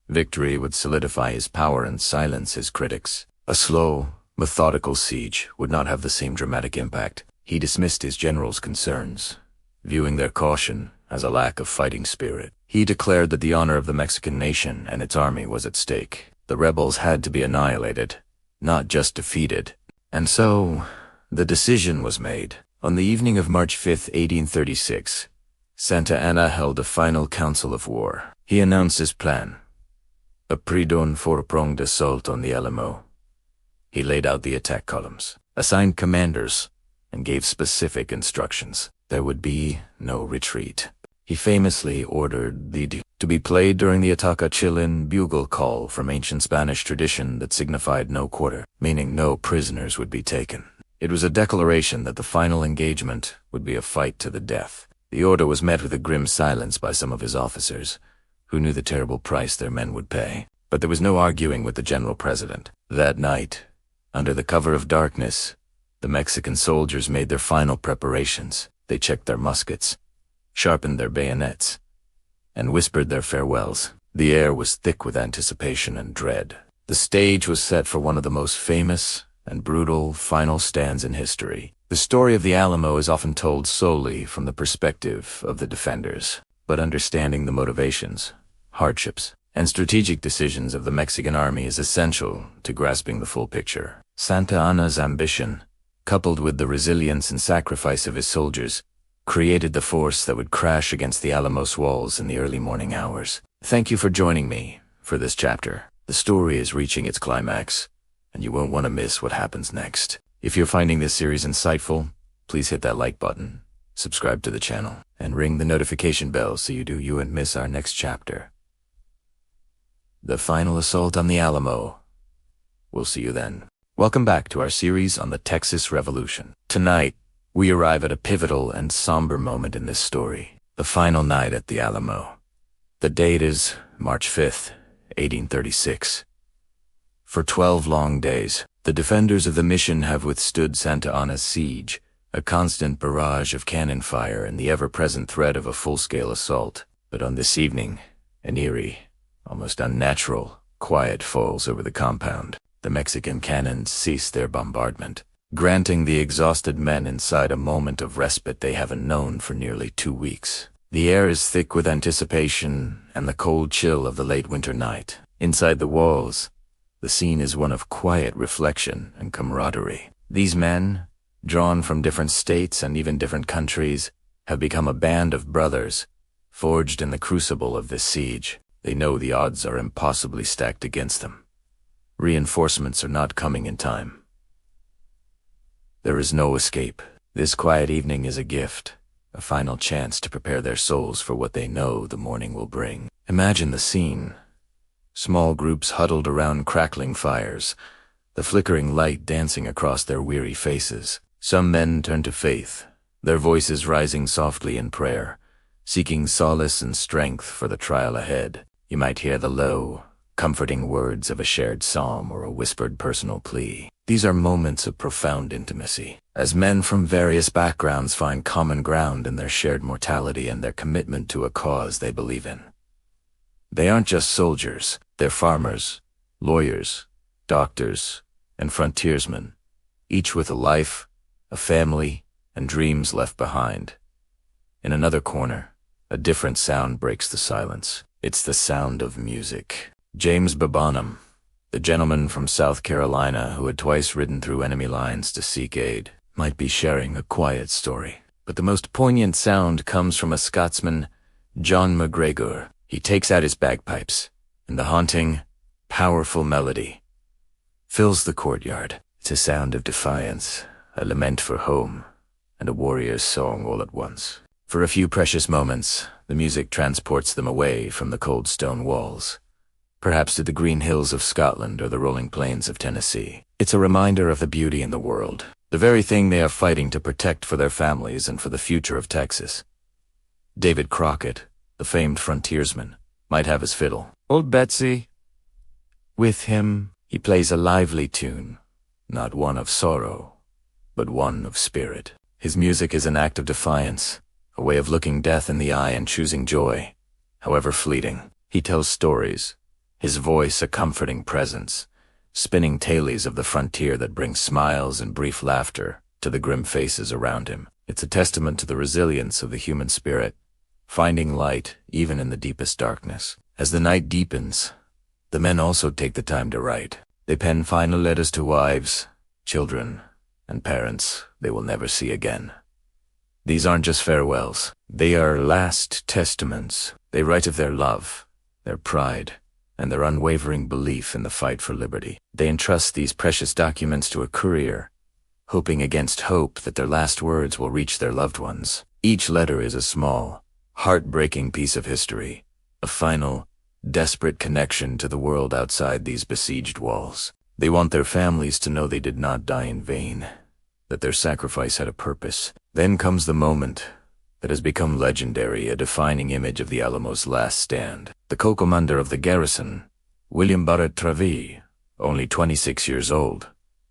victory would solidify his power and silence his critics. A slow, methodical siege would not have the same dramatic impact. He dismissed his generals' concerns, viewing their caution as a lack of fighting spirit. He declared that the honor of the Mexican nation and its army was at stake. The rebels had to be annihilated, not just defeated. And so, the decision was made. On the evening of March 5, 1836, Santa Anna held a final council of war. He announced his plan: a pre-dawn four-pronged assault on the Alamo. He laid out the attack columns, assigned commanders, and gave specific instructions. There would be no retreat. He famously ordered the to be played during the Atacachilin bugle call from ancient Spanish tradition that signified no quarter, meaning no prisoners would be taken. It was a declaration that the final engagement would be a fight to the death. The order was met with a grim silence by some of his officers, who knew the terrible price their men would pay. But there was no arguing with the general president. That night, under the cover of darkness, the Mexican soldiers made their final preparations. They checked their muskets, sharpened their bayonets, and whispered their farewells. The air was thick with anticipation and dread. The stage was set for one of the most famous and brutal final stands in history. The story of the Alamo is often told solely from the perspective of the defenders, but understanding the motivations, hardships, and strategic decisions of the Mexican army is essential to grasping the full picture. Santa Anna's ambition, coupled with the resilience and sacrifice of his soldiers, created the force that would crash against the Alamos walls in the early morning hours. Thank you for joining me for this chapter. The story is reaching its climax, and you won't want to miss what happens next. If you're finding this series insightful, please hit that like button, subscribe to the channel, and ring the notification bell so you won't miss our next chapter. The final assault on the Alamo. We'll see you then. Welcome back to our series on the Texas Revolution. Tonight, we arrive at a pivotal and somber moment in this story, the final night at the Alamo. The date is March 5th, 1836. For 12 long days, the defenders of the mission have withstood Santa Anna's siege, a constant barrage of cannon fire and the ever-present threat of a full-scale assault. But on this evening, an eerie, almost unnatural, quiet falls over the compound. the Mexican cannons cease their bombardment, granting the exhausted men inside a moment of respite they haven't known for nearly 2 weeks. The air is thick with anticipation and the cold chill of the late winter night. Inside the walls, the scene is one of quiet reflection and camaraderie. These men, drawn from different states and even different countries, have become a band of brothers, forged in the crucible of this siege. They know the odds are impossibly stacked against them. Reinforcements are not coming in time. There is no escape. This quiet evening is a gift, a final chance to prepare their souls for what they know the morning will bring. Imagine the scene. Small groups huddled around crackling fires, the flickering light dancing across their weary faces. Some men turn to faith, their voices rising softly in prayer, seeking solace and strength for the trial ahead. You might hear the low, comforting words of a shared psalm or a whispered personal plea. These are moments of profound intimacy, as men from various backgrounds find common ground in their shared mortality and their commitment to a cause they believe in. They aren't just soldiers, they're farmers, lawyers, doctors, and frontiersmen, each with a life, a family, and dreams left behind. In another corner, a different sound breaks the silence. It's the sound of music. James Bonham, the gentleman from South Carolina who had twice ridden through enemy lines to seek aid, might be sharing a quiet story. But the most poignant sound comes from a Scotsman, John McGregor. He takes out his bagpipes, and the haunting, powerful melody fills the courtyard. It's a sound of defiance, a lament for home, and a warrior's song all at once. For a few precious moments, the music transports them away from the cold stone walls, perhaps to the green hills of Scotland or the rolling plains of Tennessee. It's a reminder of the beauty in the world, the very thing they are fighting to protect for their families and for the future of Texas. Davy Crockett, the famed frontiersman, might have his fiddle. Old Betsy. With him, he plays a lively tune, not one of sorrow, but one of spirit. His music is an act of defiance, a way of looking death in the eye and choosing joy, however fleeting. He tells stories, his voice a comforting presence, spinning tales of the frontier that brings smiles and brief laughter to the grim faces around him. It's a testament to the resilience of the human spirit, finding light even in the deepest darkness. As the night deepens, the men also take the time to write. They pen final letters to wives, children, and parents they will never see again. These aren't just farewells. They are last testaments. They write of their love, their pride, and their unwavering belief in the fight for liberty. They entrust these precious documents to a courier, hoping against hope that their last words will reach their loved ones. Each letter is a small, heartbreaking piece of history, a final, desperate connection to the world outside these besieged walls. They want their families to know they did not die in vain, that their sacrifice had a purpose. Then comes the moment that has become legendary, a defining image of the Alamo's last stand. The co-commander of the garrison, William Barrett Travee, only 26 years old,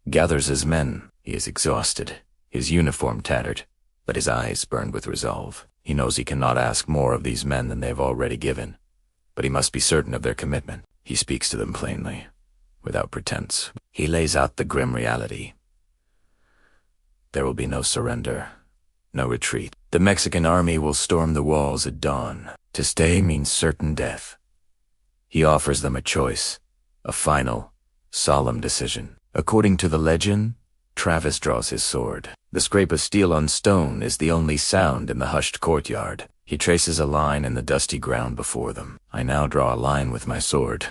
gathers his men. He is exhausted, his uniform tattered, but his eyes burned with resolve. He knows he cannot ask more of these men than they have already given, but he must be certain of their commitment. He speaks to them plainly, without pretense. He lays out the grim reality. There will be no surrender, no retreat. The Mexican army will storm the walls at dawn. To stay means certain death. He offers them a choice, a final, solemn decision. According to the legend, Travis draws his sword. The scrape of steel on stone is the only sound in the hushed courtyard. He traces a line in the dusty ground before them. I now draw a line with my sword,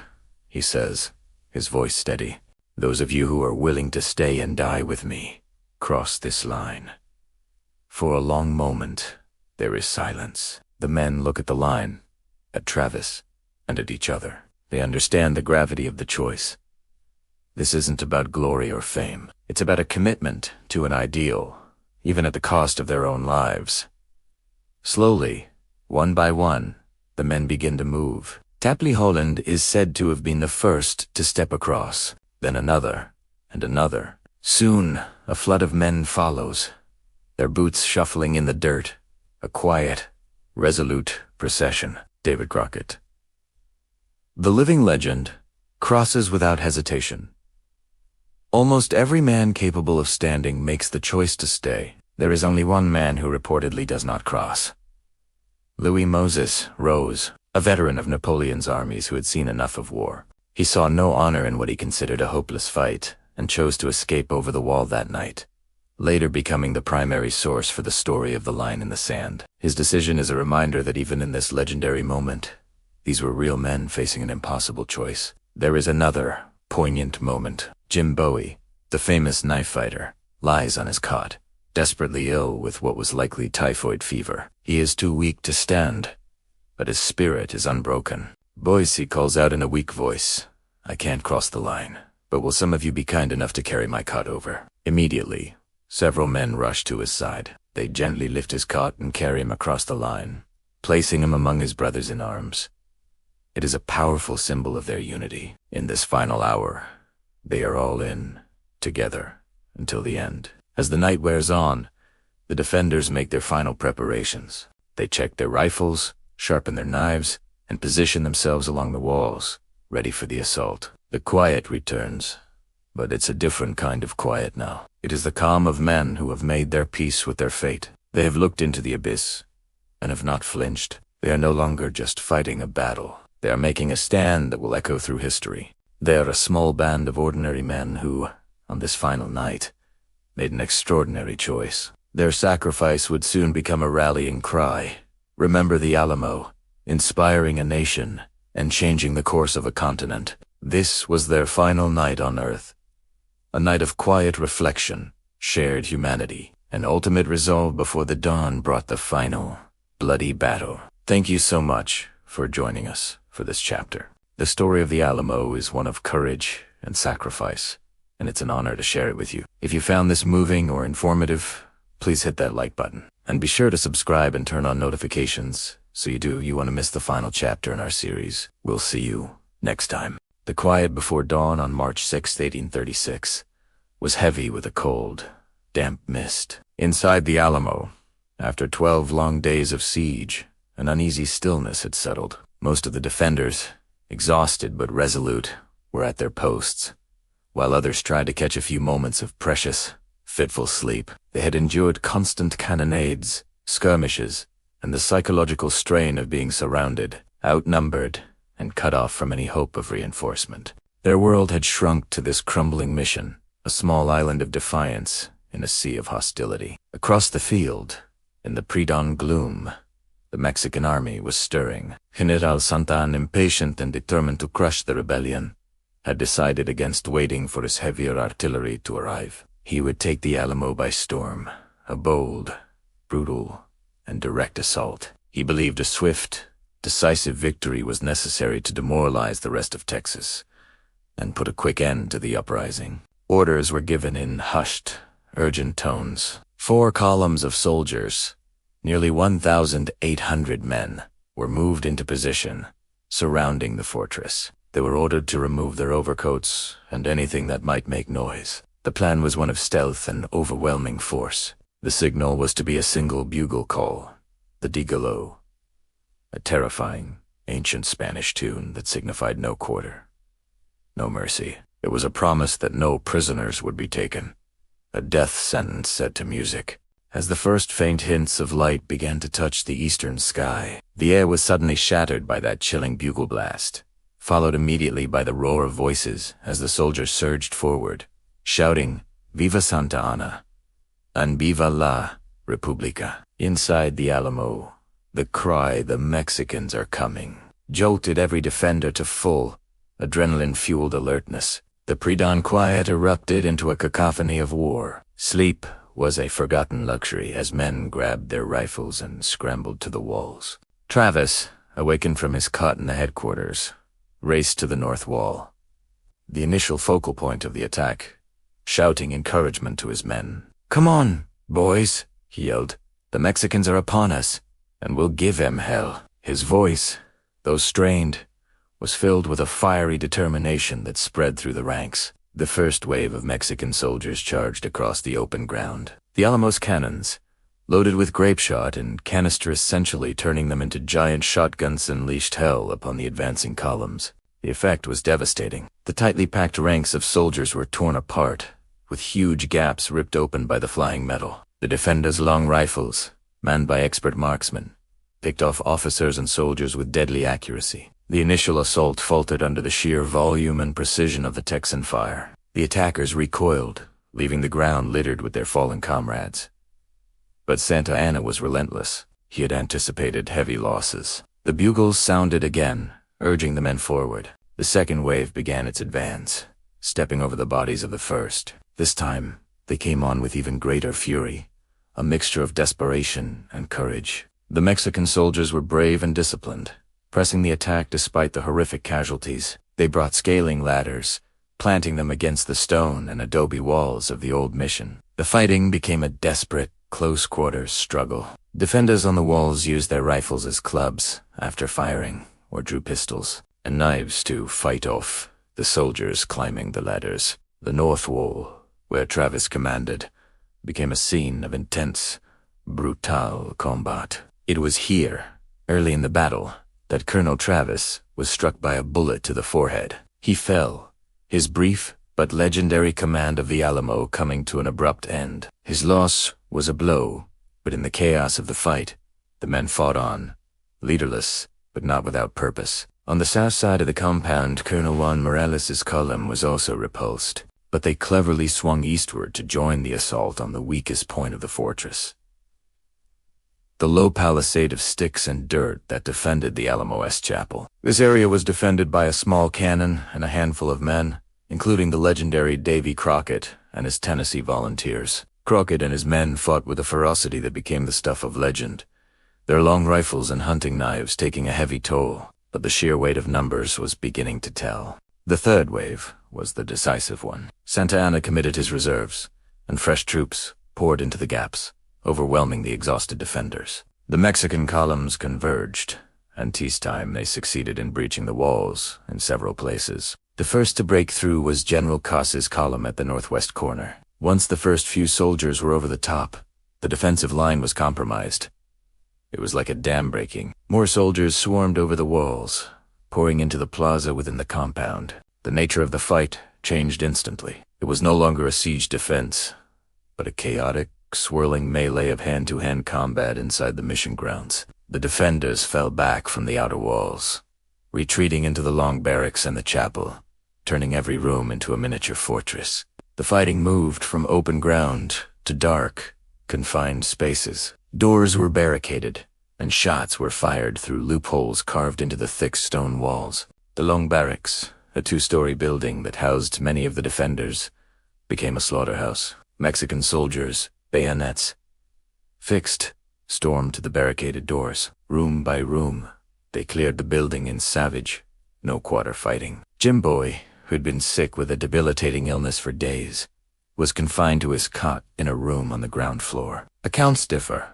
he says, his voice steady. Those of you who are willing to stay and die with me, cross this line. For a long moment, there is silence. The men look at the line, at Travis, and at each other. They understand the gravity of the choice. This isn't about glory or fame. It's about a commitment to an ideal, even at the cost of their own lives. Slowly, one by one, the men begin to move. Tapley Holland is said to have been the first to step across, then another, and another. Soon, a flood of men follows, their boots shuffling in the dirt, a quiet, resolute procession. Davy Crockett. The living legend crosses without hesitation. Almost every man capable of standing makes the choice to stay. There is only one man who reportedly does not cross. Louis Moses Rose, a veteran of Napoleon's armies who had seen enough of war. He saw no honor in what he considered a hopeless fight and chose to escape over the wall that night, later becoming the primary source for the story of the line in the sand. His decision is a reminder that even in this legendary moment, these were real men facing an impossible choice. There is another poignant moment. Jim Bowie, the famous knife fighter, lies on his cot, desperately ill with what was likely typhoid fever. He is too weak to stand, but his spirit is unbroken. Boise calls out in a weak voice, "I can't cross the line, but will some of you be kind enough to carry my cot over?" Immediately, several men rush to his side. They gently lift his cot and carry him across the line, placing him among his brothers in arms. It is a powerful symbol of their unity. In this final hour, they are all in, together, until the end. As the night wears on, the defenders make their final preparations. They check their rifles, sharpen their knives, and position themselves along the walls, ready for the assault. The quiet returns, but it's a different kind of quiet now. It is the calm of men who have made their peace with their fate. They have looked into the abyss, and have not flinched. They are no longer just fighting a battle. They are making a stand that will echo through history. They are a small band of ordinary men who, on this final night, made an extraordinary choice. Their sacrifice would soon become a rallying cry. Remember the Alamo, inspiring a nation and changing the course of a continent. This was their final night on Earth. A night of quiet reflection, shared humanity, and ultimate resolve before the dawn brought the final, bloody battle. Thank you so much for joining us for this chapter. The story of the Alamo is one of courage and sacrifice, and it's an honor to share it with you. If you found this moving or informative, please hit that like button. And be sure to subscribe and turn on notifications so you won't miss the final chapter in our series. We'll see you next time. The quiet before dawn on March 6, 1836, was heavy with a cold, damp mist. Inside the Alamo, after 12 long days of siege, an uneasy stillness had settled. Most of the defenders, exhausted but resolute, were at their posts, while others tried to catch a few moments of precious, fitful sleep. They had endured constant cannonades, skirmishes, and the psychological strain of being surrounded, outnumbered, and cut off from any hope of reinforcement. Their world had shrunk to this crumbling mission, a small island of defiance in a sea of hostility. Across the field, in the pre-dawn gloom, the Mexican army was stirring. General Santan, impatient and determined to crush the rebellion, had decided against waiting for his heavier artillery to arrive. He would take the Alamo by storm, a bold, brutal, and direct assault. He believed a swift, decisive victory was necessary to demoralize the rest of Texas and put a quick end to the uprising. Orders were given in hushed, urgent tones. 4 columns of soldiers, nearly 1,800 men, were moved into position, surrounding the fortress. They were ordered to remove their overcoats and anything that might make noise. The plan was one of stealth and overwhelming force. The signal was to be a single bugle call, the digalo, a terrifying, ancient Spanish tune that signified no quarter, no mercy. It was a promise that no prisoners would be taken, a death sentence set to music. As the first faint hints of light began to touch the eastern sky, the air was suddenly shattered by that chilling bugle blast, followed immediately by the roar of voices as the soldiers surged forward, shouting, "Viva Santa Ana!" and "Viva la República!" Inside the Alamo, the cry, "The Mexicans are coming," jolted every defender to full, adrenaline-fueled alertness. The pre-dawn quiet erupted into a cacophony of war. Sleep was a forgotten luxury as men grabbed their rifles and scrambled to the walls. Travis, awakened from his cot in the headquarters, raced to the north wall, the initial focal point of the attack, shouting encouragement to his men. "Come on, boys," he yelled. "The Mexicans are upon us, and we'll give them hell." His voice, though strained, was filled with a fiery determination that spread through the ranks. The first wave of Mexican soldiers charged across the open ground. The Alamo's cannons, loaded with grape shot and canister essentially turning them into giant shotguns, unleashed hell upon the advancing columns. The effect was devastating. The tightly packed ranks of soldiers were torn apart, with huge gaps ripped open by the flying metal. The defenders' long rifles, manned by expert marksmen, picked off officers and soldiers with deadly accuracy. The initial assault faltered under the sheer volume and precision of the Texan fire. The attackers recoiled, leaving the ground littered with their fallen comrades. But Santa Anna was relentless. He had anticipated heavy losses. The bugles sounded again, urging the men forward. The second wave began its advance, stepping over the bodies of the first. This time, they came on with even greater fury, a mixture of desperation and courage. The Mexican soldiers were brave and disciplined, pressing the attack despite the horrific casualties. They brought scaling ladders, planting them against the stone and adobe walls of the old mission. The fighting became a desperate, close-quarters struggle. Defenders on the walls used their rifles as clubs after firing, or drew pistols and knives to fight off the soldiers climbing the ladders. The north wall, where Travis commanded, became a scene of intense, brutal combat. It was here, early in the battle, that Colonel Travis was struck by a bullet to the forehead. He fell, his brief but legendary command of the Alamo coming to an abrupt end. His loss was a blow, but in the chaos of the fight, the men fought on, leaderless, but not without purpose. On the south side of the compound, Colonel Juan Morales' column was also repulsed, but they cleverly swung eastward to join the assault on the weakest point of the fortress. The low palisade of sticks and dirt that defended the Alamo West Chapel. This area was defended by a small cannon and a handful of men, including the legendary Davy Crockett and his Tennessee volunteers. Crockett and his men fought with a ferocity that became the stuff of legend, their long rifles and hunting knives taking a heavy toll, but the sheer weight of numbers was beginning to tell. The third wave was the decisive one. Santa Anna committed his reserves, and fresh troops poured into the gaps, overwhelming the exhausted defenders. The Mexican columns converged, and peacetime they succeeded in breaching the walls in several places. The first to break through was General Cos's column at the northwest corner. Once the first few soldiers were over the top, the defensive line was compromised. It was like a dam breaking. More soldiers swarmed over the walls, pouring into the plaza within the compound. The nature of the fight changed instantly. It was no longer a siege defense, but a chaotic, swirling melee of hand-to-hand combat inside the mission grounds. The defenders fell back from the outer walls, retreating into the long barracks and the chapel, turning every room into a miniature fortress. The fighting moved from open ground to dark, confined spaces. Doors were barricaded, and shots were fired through loopholes carved into the thick stone walls. The long barracks, a two-story building that housed many of the defenders, became a slaughterhouse. Mexican soldiers, bayonets fixed, stormed to the barricaded doors. Room by room, they cleared the building in savage, no-quarter fighting. Jim Bowie, who'd been sick with a debilitating illness for days, was confined to his cot in a room on the ground floor. Accounts differ,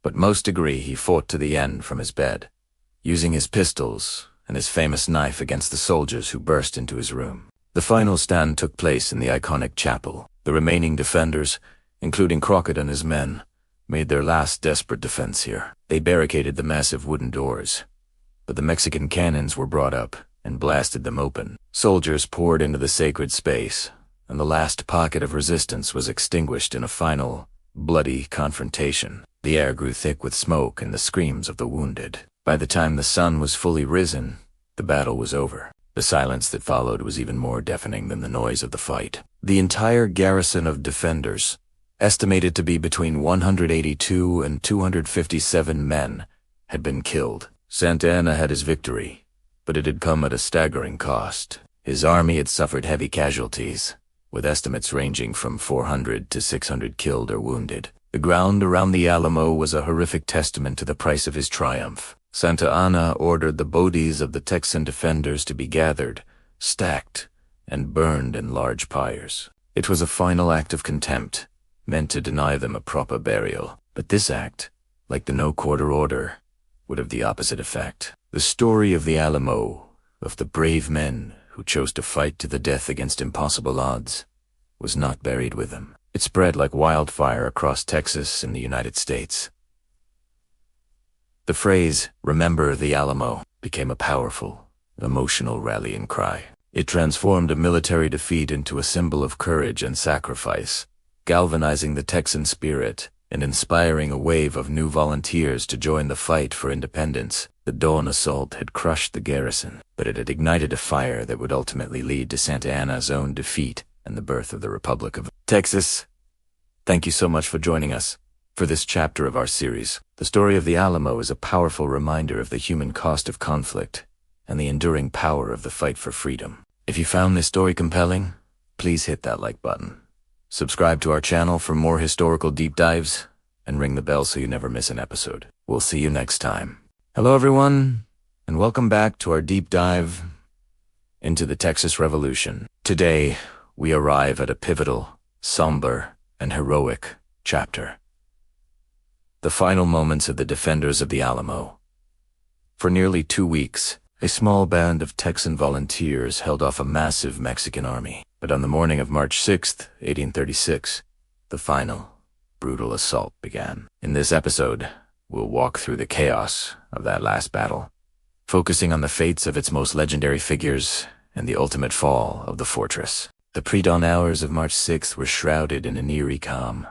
but most agree he fought to the end from his bed, using his pistols and his famous knife against the soldiers who burst into his room. The final stand took place in the iconic chapel. The remaining defenders, including Crockett and his men, made their last desperate defense here. They barricaded the massive wooden doors, but the Mexican cannons were brought up and blasted them open. Soldiers poured into the sacred space, and the last pocket of resistance was extinguished in a final, bloody confrontation. The air grew thick with smoke and the screams of the wounded. By the time the sun was fully risen, the battle was over. The silence that followed was even more deafening than the noise of the fight. The entire garrison of defenders, estimated to be between 182 and 257 men, had been killed. Santa Anna had his victory, but it had come at a staggering cost. His army had suffered heavy casualties, with estimates ranging from 400 to 600 killed or wounded. The ground around the Alamo was a horrific testament to the price of his triumph. Santa Anna ordered the bodies of the Texan defenders to be gathered, stacked, and burned in large pyres. It was a final act of contempt, meant to deny them a proper burial. But this act, like the no-quarter order, would have the opposite effect. The story of the Alamo, of the brave men who chose to fight to the death against impossible odds, was not buried with them. It spread like wildfire across Texas and the United States. The phrase, "Remember the Alamo," became a powerful, emotional rallying cry. It transformed a military defeat into a symbol of courage and sacrifice, galvanizing the Texan spirit and inspiring a wave of new volunteers to join the fight for independence. The dawn assault had crushed the garrison, but it had ignited a fire that would ultimately lead to Santa Anna's own defeat and the birth of the Republic of Texas. Thank you so much for joining us for this chapter of our series. The story of the Alamo is a powerful reminder of the human cost of conflict and the enduring power of the fight for freedom. If you found this story compelling, please hit that like button. Subscribe to our channel for more historical deep dives, and ring the bell so you never miss an episode. We'll see you next time. Hello everyone, and welcome back to our deep dive into the Texas Revolution. Today, we arrive at a pivotal, somber, and heroic chapter. The final moments of the defenders of the Alamo. For nearly 2 weeks, a small band of Texan volunteers held off a massive Mexican army. But on the morning of March 6th, 1836, the final, brutal assault began. In this episode, we'll walk through the chaos of that last battle, focusing on the fates of its most legendary figures and the ultimate fall of the fortress. The pre-dawn hours of March 6th were shrouded in an eerie calm,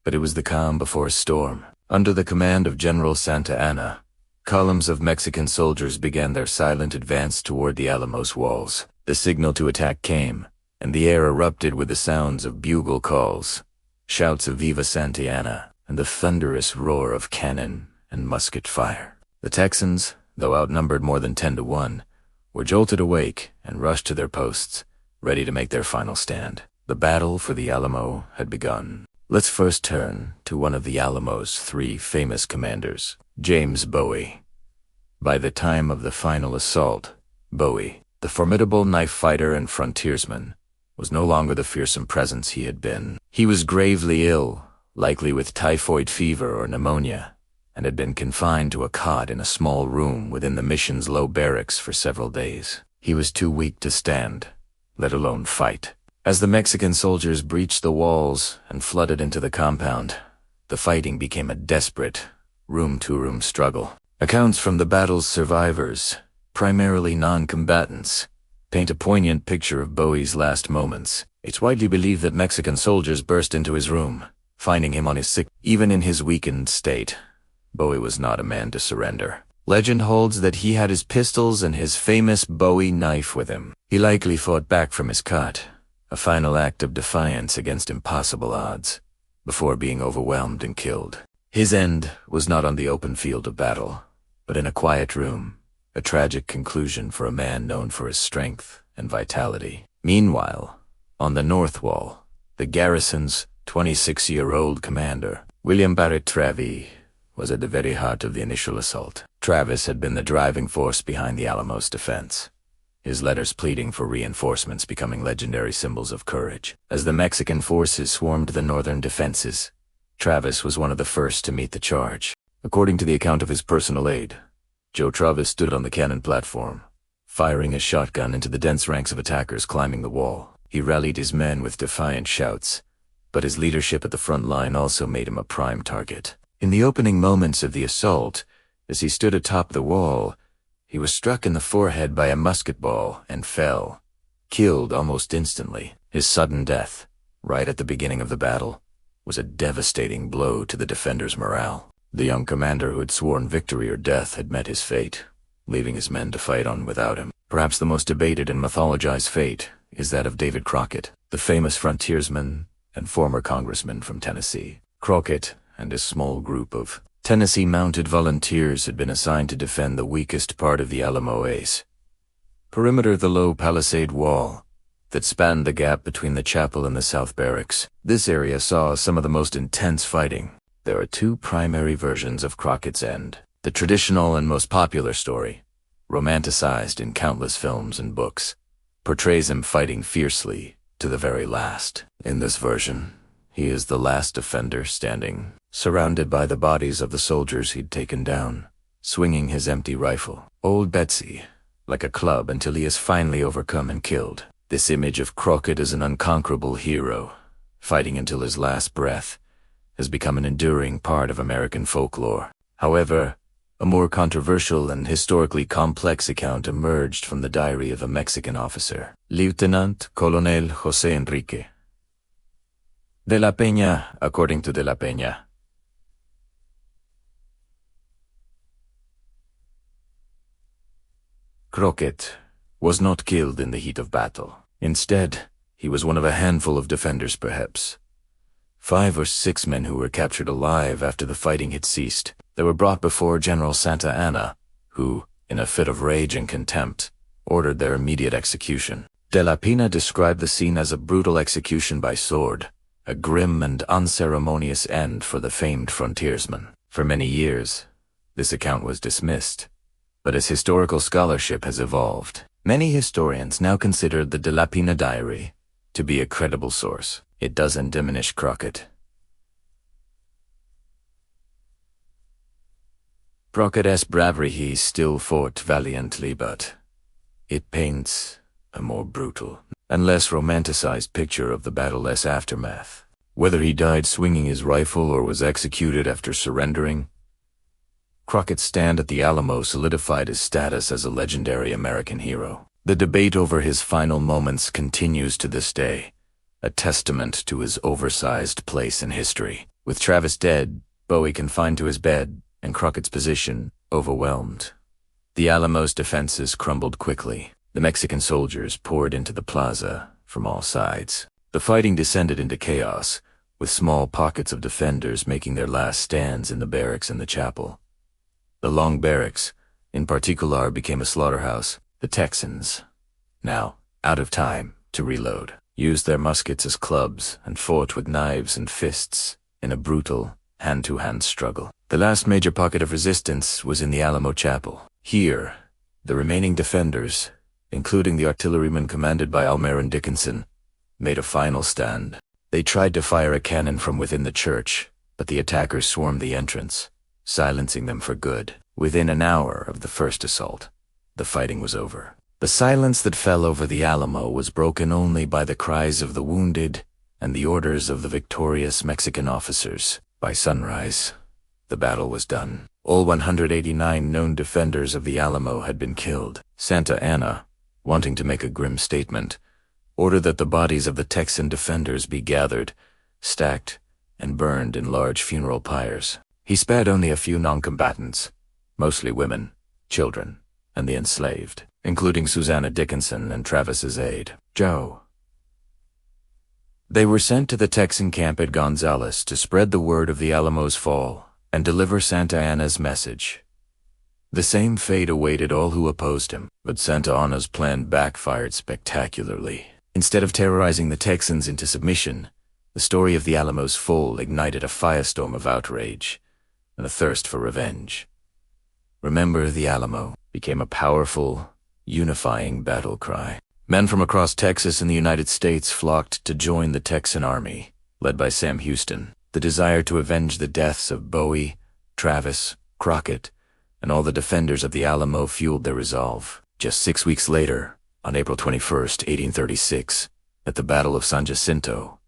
but it was the calm before a storm. Under the command of General Santa Anna, columns of Mexican soldiers began their silent advance toward the Alamo's walls. The signal to attack came, and the air erupted with the sounds of bugle calls, shouts of Viva Santa Anna, and the thunderous roar of cannon and musket fire. The Texans, though outnumbered more than 10 to 1, were jolted awake and rushed to their posts, ready to make their final stand. The battle for the Alamo had begun. Let's first turn to one of the Alamo's 3 famous commanders, James Bowie. By the time of the final assault, Bowie, the formidable knife fighter and frontiersman, was no longer the fearsome presence he had been. He was gravely ill, likely with typhoid fever or pneumonia, and had been confined to a cot in a small room within the mission's low barracks for several days. He was too weak to stand, let alone fight. As the Mexican soldiers breached the walls and flooded into the compound, the fighting became a desperate, room-to-room struggle. Accounts from the battle's survivors, primarily non-combatants, paint a poignant picture of Bowie's last moments. It's widely believed that Mexican soldiers burst into his room, finding him on his sick. Even in his weakened state, Bowie was not a man to surrender. Legend holds that he had his pistols and his famous Bowie knife with him. He likely fought back from his cot, a final act of defiance against impossible odds, before being overwhelmed and killed. His end was not on the open field of battle, but in a quiet room, a tragic conclusion for a man known for his strength and vitality. Meanwhile, on the north wall, the garrison's 26-year-old commander, William Barrett Travis, was at the very heart of the initial assault. Travis had been the driving force behind the Alamo's defense, his letters pleading for reinforcements becoming legendary symbols of courage. As the Mexican forces swarmed the northern defenses, Travis was one of the first to meet the charge. According to the account of his personal aide, Joe Travis stood on the cannon platform, firing his shotgun into the dense ranks of attackers climbing the wall. He rallied his men with defiant shouts, but his leadership at the front line also made him a prime target. In the opening moments of the assault, as he stood atop the wall, he was struck in the forehead by a musket ball and fell, killed almost instantly. His sudden death, right at the beginning of the battle, was a devastating blow to the defenders' morale. The young commander who had sworn victory or death had met his fate, leaving his men to fight on without him. Perhaps the most debated and mythologized fate is that of Davy Crockett, the famous frontiersman and former congressman from Tennessee. Crockett and his small group of Tennessee mounted volunteers had been assigned to defend the weakest part of the Alamo Ace, perimeter the low palisade wall that spanned the gap between the chapel and the South Barracks. This area saw some of the most intense fighting. There are 2 primary versions of Crockett's end. The traditional and most popular story, romanticized in countless films and books, portrays him fighting fiercely to the very last. In this version, he is the last defender standing, surrounded by the bodies of the soldiers he'd taken down, swinging his empty rifle. Old Betsy, like a club until he is finally overcome and killed. This image of Crockett as an unconquerable hero, fighting until his last breath, has become an enduring part of American folklore. However, A more controversial and historically complex account emerged from the diary of a Mexican officer, Lieutenant Colonel José Enrique de la Peña, according to de la Peña. Crockett was not killed in the heat of battle. Instead, he was one of a handful of defenders, perhaps. 5 or 6 men who were captured alive after the fighting had ceased. They were brought before General Santa Anna, who, in a fit of rage and contempt, ordered their immediate execution. De la Peña described the scene as a brutal execution by sword, a grim and unceremonious end for the famed frontiersman. For many years, this account was dismissed, but as historical scholarship has evolved, many historians now consider the de la Peña diary to be a credible source. It doesn't diminish Crockett. Crockett's bravery, he still fought valiantly, but it paints a more brutal and less romanticized picture of the battle-less aftermath. Whether he died swinging his rifle or was executed after surrendering, Crockett's stand at the Alamo solidified his status as a legendary American hero. The debate over his final moments continues to this day, a testament to his oversized place in history. With Travis dead, Bowie confined to his bed, and Crockett's position overwhelmed, the Alamo's defenses crumbled quickly. The Mexican soldiers poured into the plaza from all sides. The fighting descended into chaos, with small pockets of defenders making their last stands in the barracks and the chapel. The long barracks, in particular, became a slaughterhouse. The Texans, now out of time to reload, used their muskets as clubs and fought with knives and fists in a brutal hand-to-hand struggle. The last major pocket of resistance was in the Alamo Chapel. Here, the remaining defenders, including the artillerymen commanded by Almer Dickinson, made a final stand. They tried to fire a cannon from within the church, but the attackers swarmed the entrance, silencing them for good. Within an hour of the first assault, the fighting was over. The silence that fell over the Alamo was broken only by the cries of the wounded and the orders of the victorious Mexican officers. By sunrise, the battle was done. All 189 known defenders of the Alamo had been killed. Santa Anna, wanting to make a grim statement, ordered that the bodies of the Texan defenders be gathered, stacked, and burned in large funeral pyres. He spared only a few non-combatants, mostly women, children, and the enslaved, including Susanna Dickinson and Travis's aide, Joe. They were sent to the Texan camp at Gonzales to spread the word of the Alamo's fall and deliver Santa Anna's message. The same fate awaited all who opposed him, but Santa Anna's plan backfired spectacularly. Instead of terrorizing the Texans into submission, the story of the Alamo's fall ignited a firestorm of outrage and a thirst for revenge. Remember the Alamo became a powerful, unifying battle cry. Men from across Texas and the United States flocked to join the Texan army, led by Sam Houston. The desire to avenge the deaths of Bowie, Travis, Crockett, and all the defenders of the Alamo fueled their resolve. Just 6 weeks later, on April 21st, 1836, at the Battle of San Jacinto,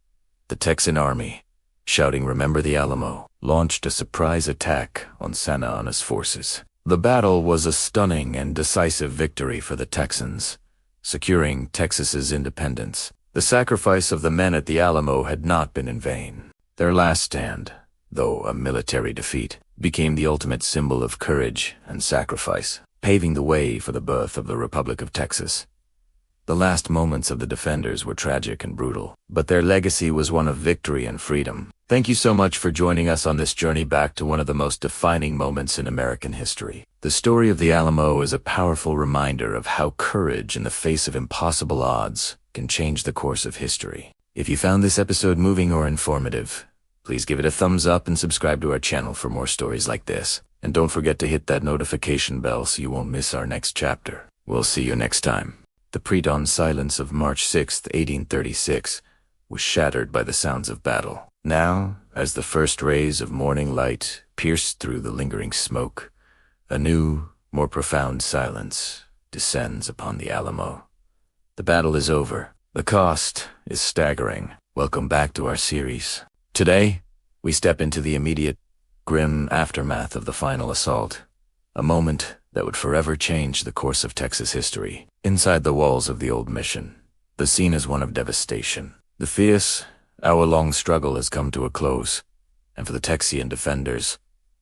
the Texan army, shouting "Remember the Alamo," launched a surprise attack on Santa Anna's forces. The battle was a stunning and decisive victory for the Texans, securing Texas's independence. The sacrifice of the men at the Alamo had not been in vain. Their last stand, though a military defeat, became the ultimate symbol of courage and sacrifice, paving the way for the birth of the Republic of Texas. The last moments of the defenders were tragic and brutal, but their legacy was one of victory and freedom. Thank you so much for joining us on this journey back to one of the most defining moments in American history. The story of the Alamo is a powerful reminder of how courage in the face of impossible odds can change the course of history. If you found this episode moving or informative, please give it a thumbs up and subscribe to our channel for more stories like this. And don't forget to hit that notification bell so you won't miss our next chapter. We'll see you next time. The pre-dawn silence of March 6, 1836, was shattered by the sounds of battle. Now, as the first rays of morning light pierced through the lingering smoke, a new, more profound silence descends upon the Alamo. The battle is over. The cost is staggering. Welcome back to our series. Today, we step into the immediate, grim aftermath of the final assault. a moment that would forever change the course of Texas history. Inside the walls of the old mission, the scene is one of devastation. The fierce, hour-long struggle has come to a close, and for the Texian defenders,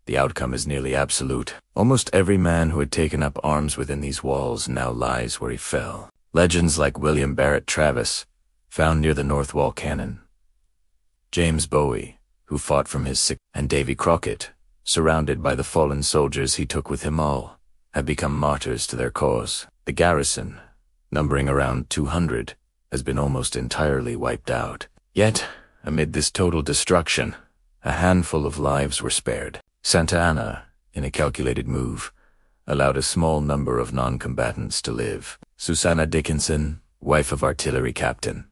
the outcome is nearly absolute. Almost every man who had taken up arms within these walls now lies where he fell. Legends like William Barrett Travis, found near the North Wall Cannon, James Bowie, who fought from his sick, and Davy Crockett, surrounded by the fallen soldiers he took with him all, have become martyrs to their cause. The garrison, numbering around 200, has been almost entirely wiped out. Yet, amid this total destruction, a handful of lives were spared. Santa Anna, in a calculated move, allowed a small number of non-combatants to live. Susanna Dickinson, wife of artillery captain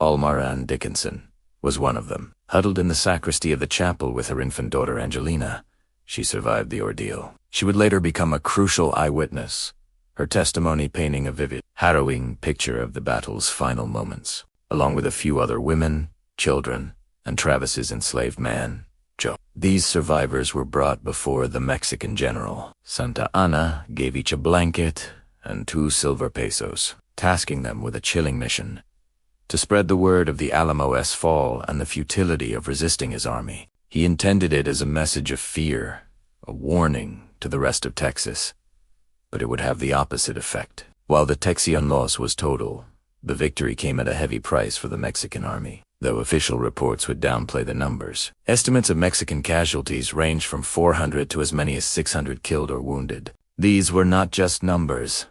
Almaran Dickinson, was one of them. Huddled in the sacristy of the chapel with her infant daughter Angelina, she survived the ordeal. She would later become a crucial eyewitness, her testimony painting a vivid, harrowing picture of the battle's final moments, along with a few other women, children, and Travis's enslaved man, Joe. These survivors were brought before the Mexican general. Santa Anna gave each a blanket and 2 silver pesos, tasking them with a chilling mission: to spread the word of the Alamo's fall and the futility of resisting his army. He intended it as a message of fear, a warning to the rest of Texas, but it would have the opposite effect. While the Texian loss was total, the victory came at a heavy price for the Mexican army, though official reports would downplay the numbers. Estimates of Mexican casualties ranged from 400 to as many as 600 killed or wounded. These were not just numbers.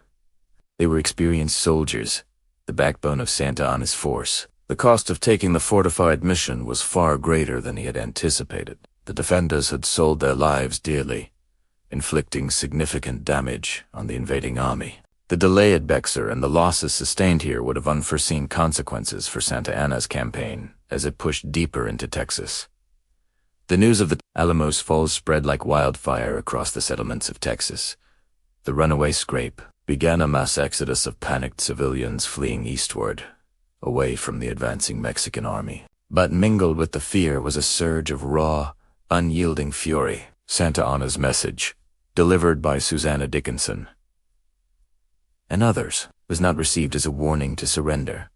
They were experienced soldiers, the backbone of Santa Anna's force. The cost of taking the fortified mission was far greater than he had anticipated. The defenders had sold their lives dearly, inflicting significant damage on the invading army. The delay at Bexar and the losses sustained here would have unforeseen consequences for Santa Anna's campaign as it pushed deeper into Texas. The news of the Alamo's fall spread like wildfire across the settlements of Texas. The runaway scrape began a mass exodus of panicked civilians fleeing eastward, away from the advancing Mexican army. But mingled with the fear was a surge of raw, unyielding fury. Santa Anna's message, delivered by Susanna Dickinson and others, was not received as a warning to surrender,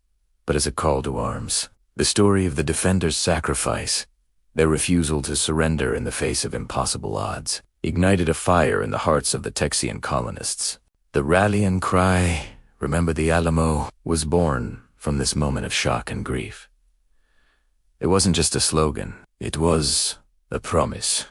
but as a call to arms. The story of the defenders' sacrifice, their refusal to surrender in the face of impossible odds, ignited a fire in the hearts of the Texian colonists. The rallying cry, "Remember the Alamo," was born from this moment of shock and grief. It wasn't just a slogan, it was a promise.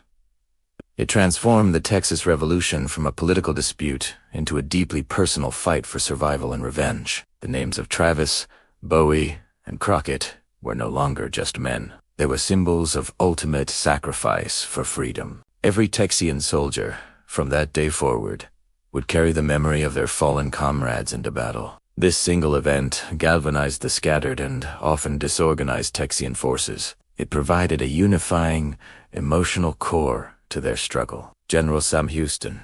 It transformed the Texas Revolution from a political dispute into a deeply personal fight for survival and revenge. The names of Travis, Bowie, and Crockett were no longer just men. They were symbols of ultimate sacrifice for freedom. Every Texian soldier, from that day forward, would carry the memory of their fallen comrades into battle. This single event galvanized the scattered and often disorganized Texian forces. It provided a unifying, emotional core to their struggle. General Sam Houston,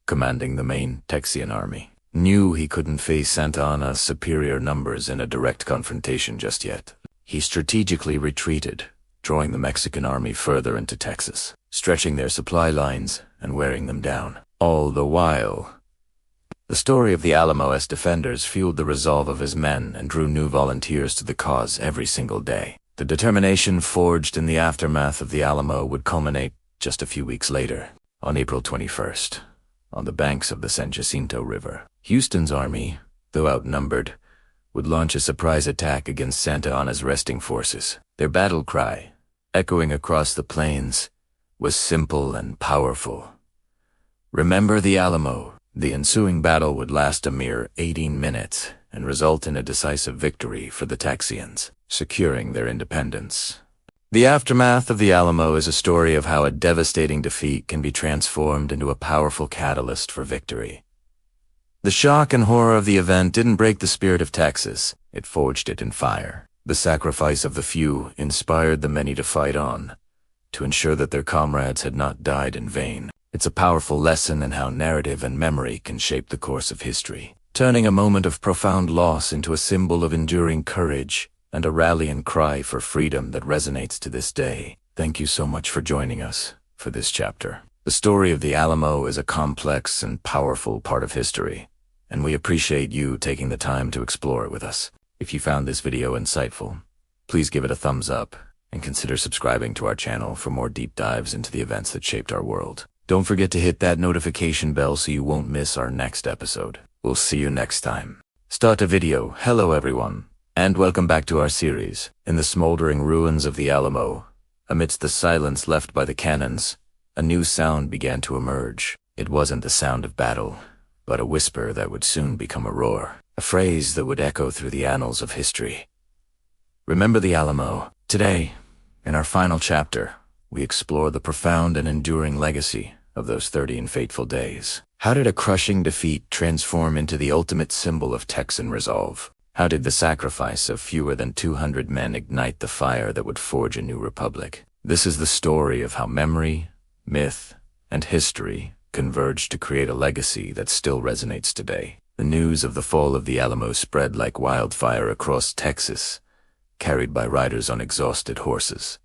commanding the main Texian army, knew he couldn't face Santa Anna's superior numbers in a direct confrontation just yet. He strategically retreated, drawing the Mexican army further into Texas, stretching their supply lines and wearing them down. All the while, the story of the Alamo's defenders fueled the resolve of his men and drew new volunteers to the cause every single day. The determination forged in the aftermath of the Alamo would culminate just a few weeks later, on April 21st, on the banks of the San Jacinto River. Houston's army, though outnumbered, would launch a surprise attack against Santa Anna's resting forces. Their battle cry, echoing across the plains, was simple and powerful. "Remember the Alamo." The ensuing battle would last a mere 18 minutes and result in a decisive victory for the Texians, securing their independence. The aftermath of the Alamo is a story of how a devastating defeat can be transformed into a powerful catalyst for victory. The shock and horror of the event didn't break the spirit of Texas, it forged it in fire. The sacrifice of the few inspired the many to fight on, to ensure that their comrades had not died in vain. It's a powerful lesson in how narrative and memory can shape the course of history, turning a moment of profound loss into a symbol of enduring courage and a rallying cry for freedom that resonates to this day. Thank you so much for joining us for this chapter. The story of the Alamo is a complex and powerful part of history, and we appreciate you taking the time to explore it with us. If you found this video insightful, please give it a thumbs up and consider subscribing to our channel for more deep dives into the events that shaped our world. Don't forget to hit that notification bell so you won't miss our next episode. We'll see you next time. Start a video. Hello everyone, and welcome back to our series. In the smoldering ruins of the Alamo, amidst the silence left by the cannons, a new sound began to emerge. It wasn't the sound of battle, but a whisper that would soon become a roar, a phrase that would echo through the annals of history. Remember the Alamo. Today, in our final chapter, we explore the profound and enduring legacy of those 30 and fateful days. How did a crushing defeat transform into the ultimate symbol of Texan resolve? How did the sacrifice of fewer than 200 men ignite the fire that would forge a new republic? This is the story of how memory, myth, and history converged to create a legacy that still resonates today. The news of the fall of the Alamo spread like wildfire across Texas, carried by riders on exhausted horses.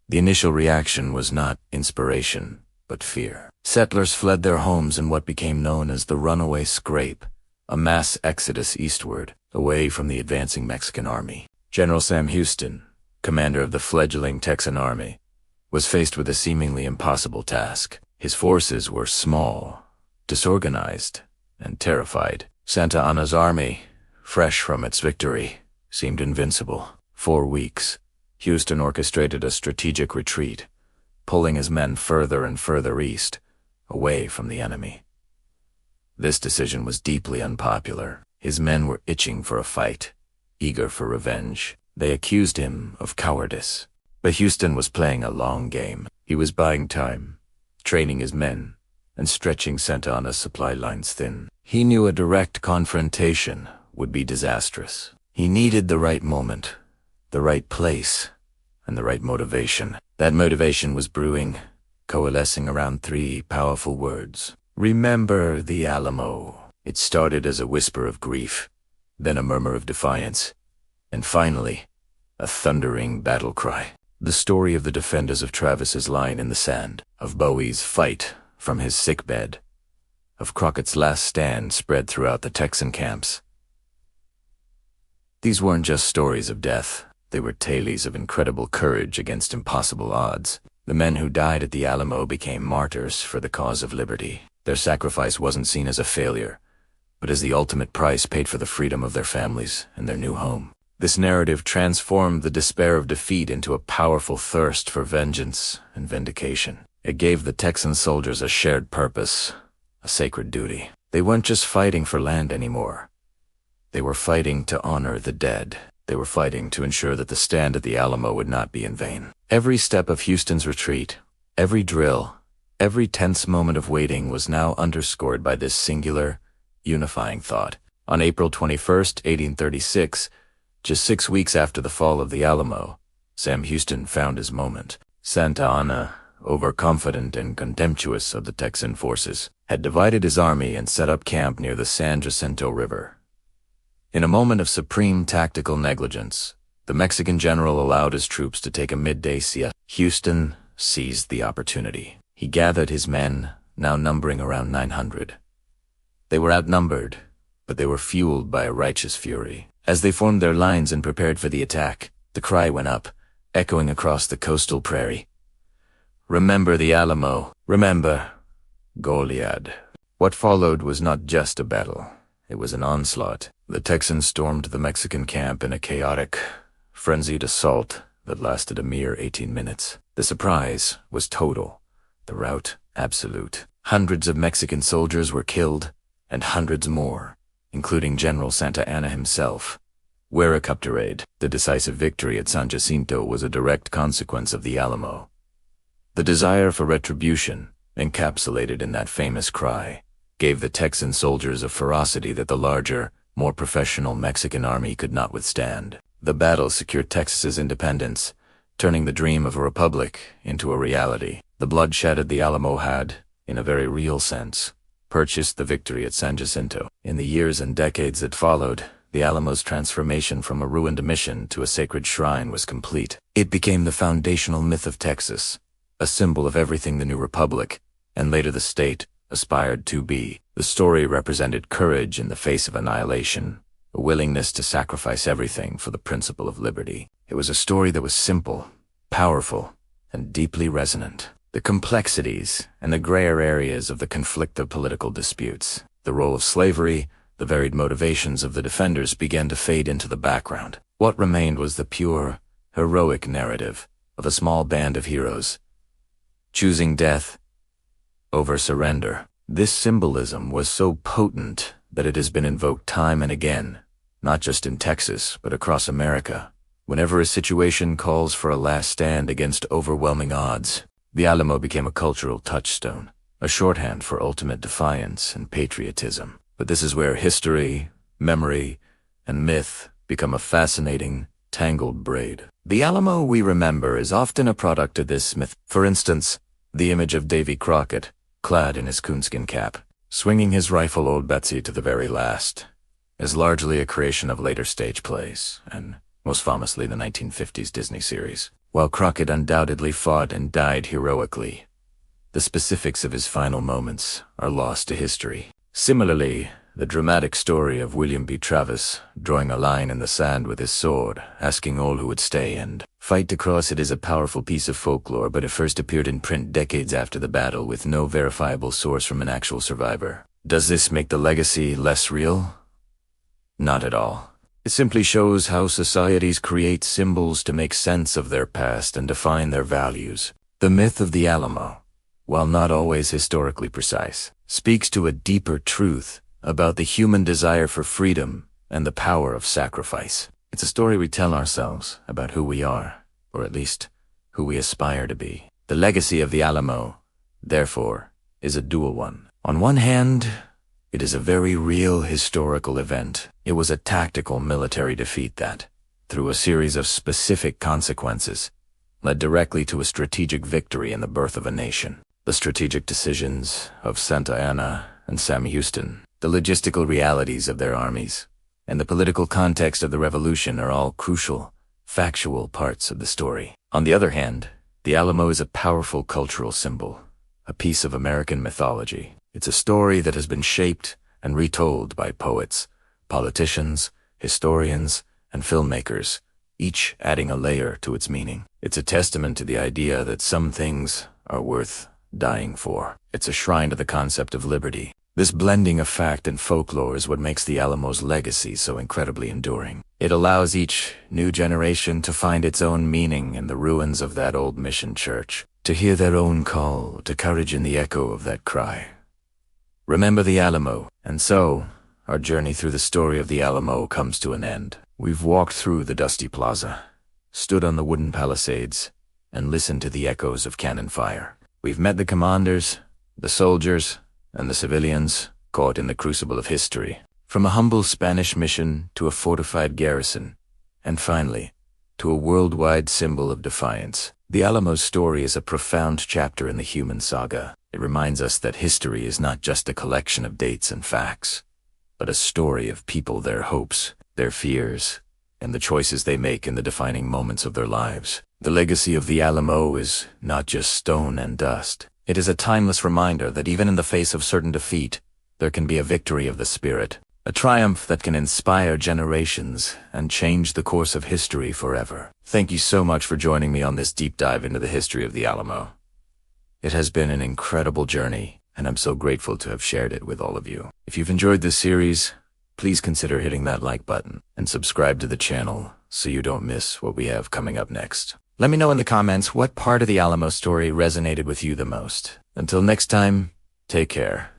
The initial reaction was not inspiration, but fear. Settlers fled their homes in what became known as the Runaway Scrape, a mass exodus eastward, away from the advancing Mexican army. General Sam Houston, commander of the fledgling Texan army, was faced with a seemingly impossible task. His forces were small, disorganized, and terrified. Santa Anna's army, fresh from its victory, seemed invincible. For weeks, Houston orchestrated a strategic retreat, pulling his men further and further east, away from the enemy. This decision was deeply unpopular. His men were itching for a fight, eager for revenge. They accused him of cowardice. But Houston was playing a long game. He was buying time, training his men, and stretching Santa Anna's supply lines thin. He knew a direct confrontation would be disastrous. He needed the right moment, the right place, and the right motivation. That motivation was brewing, coalescing around 3 powerful words. Remember the Alamo. It started as a whisper of grief, then a murmur of defiance, and finally, a thundering battle cry. The story of the defenders of Travis's line in the sand, of Bowie's fight from his sickbed, of Crockett's last stand spread throughout the Texan camps. These weren't just stories of death. They were tales of incredible courage against impossible odds. The men who died at the Alamo became martyrs for the cause of liberty. Their sacrifice wasn't seen as a failure, but as the ultimate price paid for the freedom of their families and their new home. This narrative transformed the despair of defeat into a powerful thirst for vengeance and vindication. It gave the Texan soldiers a shared purpose, a sacred duty. They weren't just fighting for land anymore. They were fighting to honor the dead. They were fighting to ensure that the stand at the Alamo would not be in vain. Every step of Houston's retreat, every drill, every tense moment of waiting was now underscored by this singular, unifying thought. On April 21st, 1836, just 6 weeks after the fall of the Alamo, Sam Houston found his moment. Santa Anna, overconfident and contemptuous of the Texan forces, had divided his army and set up camp near the San Jacinto River. In a moment of supreme tactical negligence, the Mexican general allowed his troops to take a midday siesta. Houston seized the opportunity. He gathered his men, now numbering around 900. They were outnumbered, but they were fueled by a righteous fury. As they formed their lines and prepared for the attack, the cry went up, echoing across the coastal prairie. Remember the Alamo. Remember Goliad. What followed was not just a battle. It was an onslaught. The Texans stormed the Mexican camp in a chaotic, frenzied assault that lasted a mere 18 minutes. The surprise was total, the rout absolute. Hundreds of Mexican soldiers were killed, and hundreds more, including General Santa Anna himself, were recaptured. The decisive victory at San Jacinto was a direct consequence of the Alamo. The desire for retribution, encapsulated in that famous cry, gave the Texan soldiers a ferocity that the larger, more professional Mexican army could not withstand. The battle secured Texas's independence, turning the dream of a republic into a reality. The bloodshed at the Alamo had, in a very real sense, purchased the victory at San Jacinto. In the years and decades that followed, the Alamo's transformation from a ruined mission to a sacred shrine was complete. It became the foundational myth of Texas, a symbol of everything the new republic, and later the state aspired to be. The story represented courage in the face of annihilation, a willingness to sacrifice everything for the principle of liberty. It was a story that was simple, powerful, and deeply resonant. The complexities and the grayer areas of the conflict of political disputes, the role of slavery, the varied motivations of the defenders began to fade into the background. What remained was the pure, heroic narrative of a small band of heroes, choosing death over surrender. This symbolism was so potent that it has been invoked time and again, not just in Texas, but across America. Whenever a situation calls for a last stand against overwhelming odds, the Alamo became a cultural touchstone, a shorthand for ultimate defiance and patriotism. But this is where history, memory, and myth become a fascinating, tangled braid. The Alamo we remember is often a product of this myth. For instance, the image of Davy Crockett, clad in his coonskin cap, swinging his rifle Old Betsy to the very last, is largely a creation of later stage plays, and most famously the 1950s Disney series. While Crockett undoubtedly fought and died heroically, the specifics of his final moments are lost to history. Similarly, the dramatic story of William B. Travis drawing a line in the sand with his sword, asking all who would stay and fight to cross it is a powerful piece of folklore, but it first appeared in print decades after the battle with no verifiable source from an actual survivor. Does this make the legacy less real? Not at all. It simply shows how societies create symbols to make sense of their past and define their values. The myth of the Alamo, while not always historically precise, speaks to a deeper truth about the human desire for freedom and the power of sacrifice. It's a story we tell ourselves about who we are, or at least who we aspire to be. The legacy of the Alamo, therefore, is a dual one. On one hand, it is a very real historical event. It was a tactical military defeat that, through a series of specific consequences, led directly to a strategic victory in the birth of a nation. The strategic decisions of Santa Anna and Sam Houston, the logistical realities of their armies, and the political context of the revolution are all crucial, factual parts of the story. On the other hand, the Alamo is a powerful cultural symbol, a piece of American mythology. It's a story that has been shaped and retold by poets, politicians, historians, and filmmakers, each adding a layer to its meaning. It's a testament to the idea that some things are worth dying for. It's a shrine to the concept of liberty. This blending of fact and folklore is what makes the Alamo's legacy so incredibly enduring. It allows each new generation to find its own meaning in the ruins of that old mission church, to hear their own call to courage in the echo of that cry. Remember the Alamo, and so, our journey through the story of the Alamo comes to an end. We've walked through the dusty plaza, stood on the wooden palisades, and listened to the echoes of cannon fire. We've met the commanders, the soldiers, and the civilians caught in the crucible of history. From a humble Spanish mission to a fortified garrison, and finally, to a worldwide symbol of defiance. The Alamo's story is a profound chapter in the human saga. It reminds us that history is not just a collection of dates and facts, but a story of people, their hopes, their fears, and the choices they make in the defining moments of their lives. The legacy of the Alamo is not just stone and dust. It is a timeless reminder that even in the face of certain defeat, there can be a victory of the spirit, a triumph that can inspire generations and change the course of history forever. Thank you so much for joining me on this deep dive into the history of the Alamo. It has been an incredible journey, and I'm so grateful to have shared it with all of you. If you've enjoyed this series, please consider hitting that like button and subscribe to the channel so you don't miss what we have coming up next. Let me know in the comments what part of the Alamo story resonated with you the most. Until next time, take care.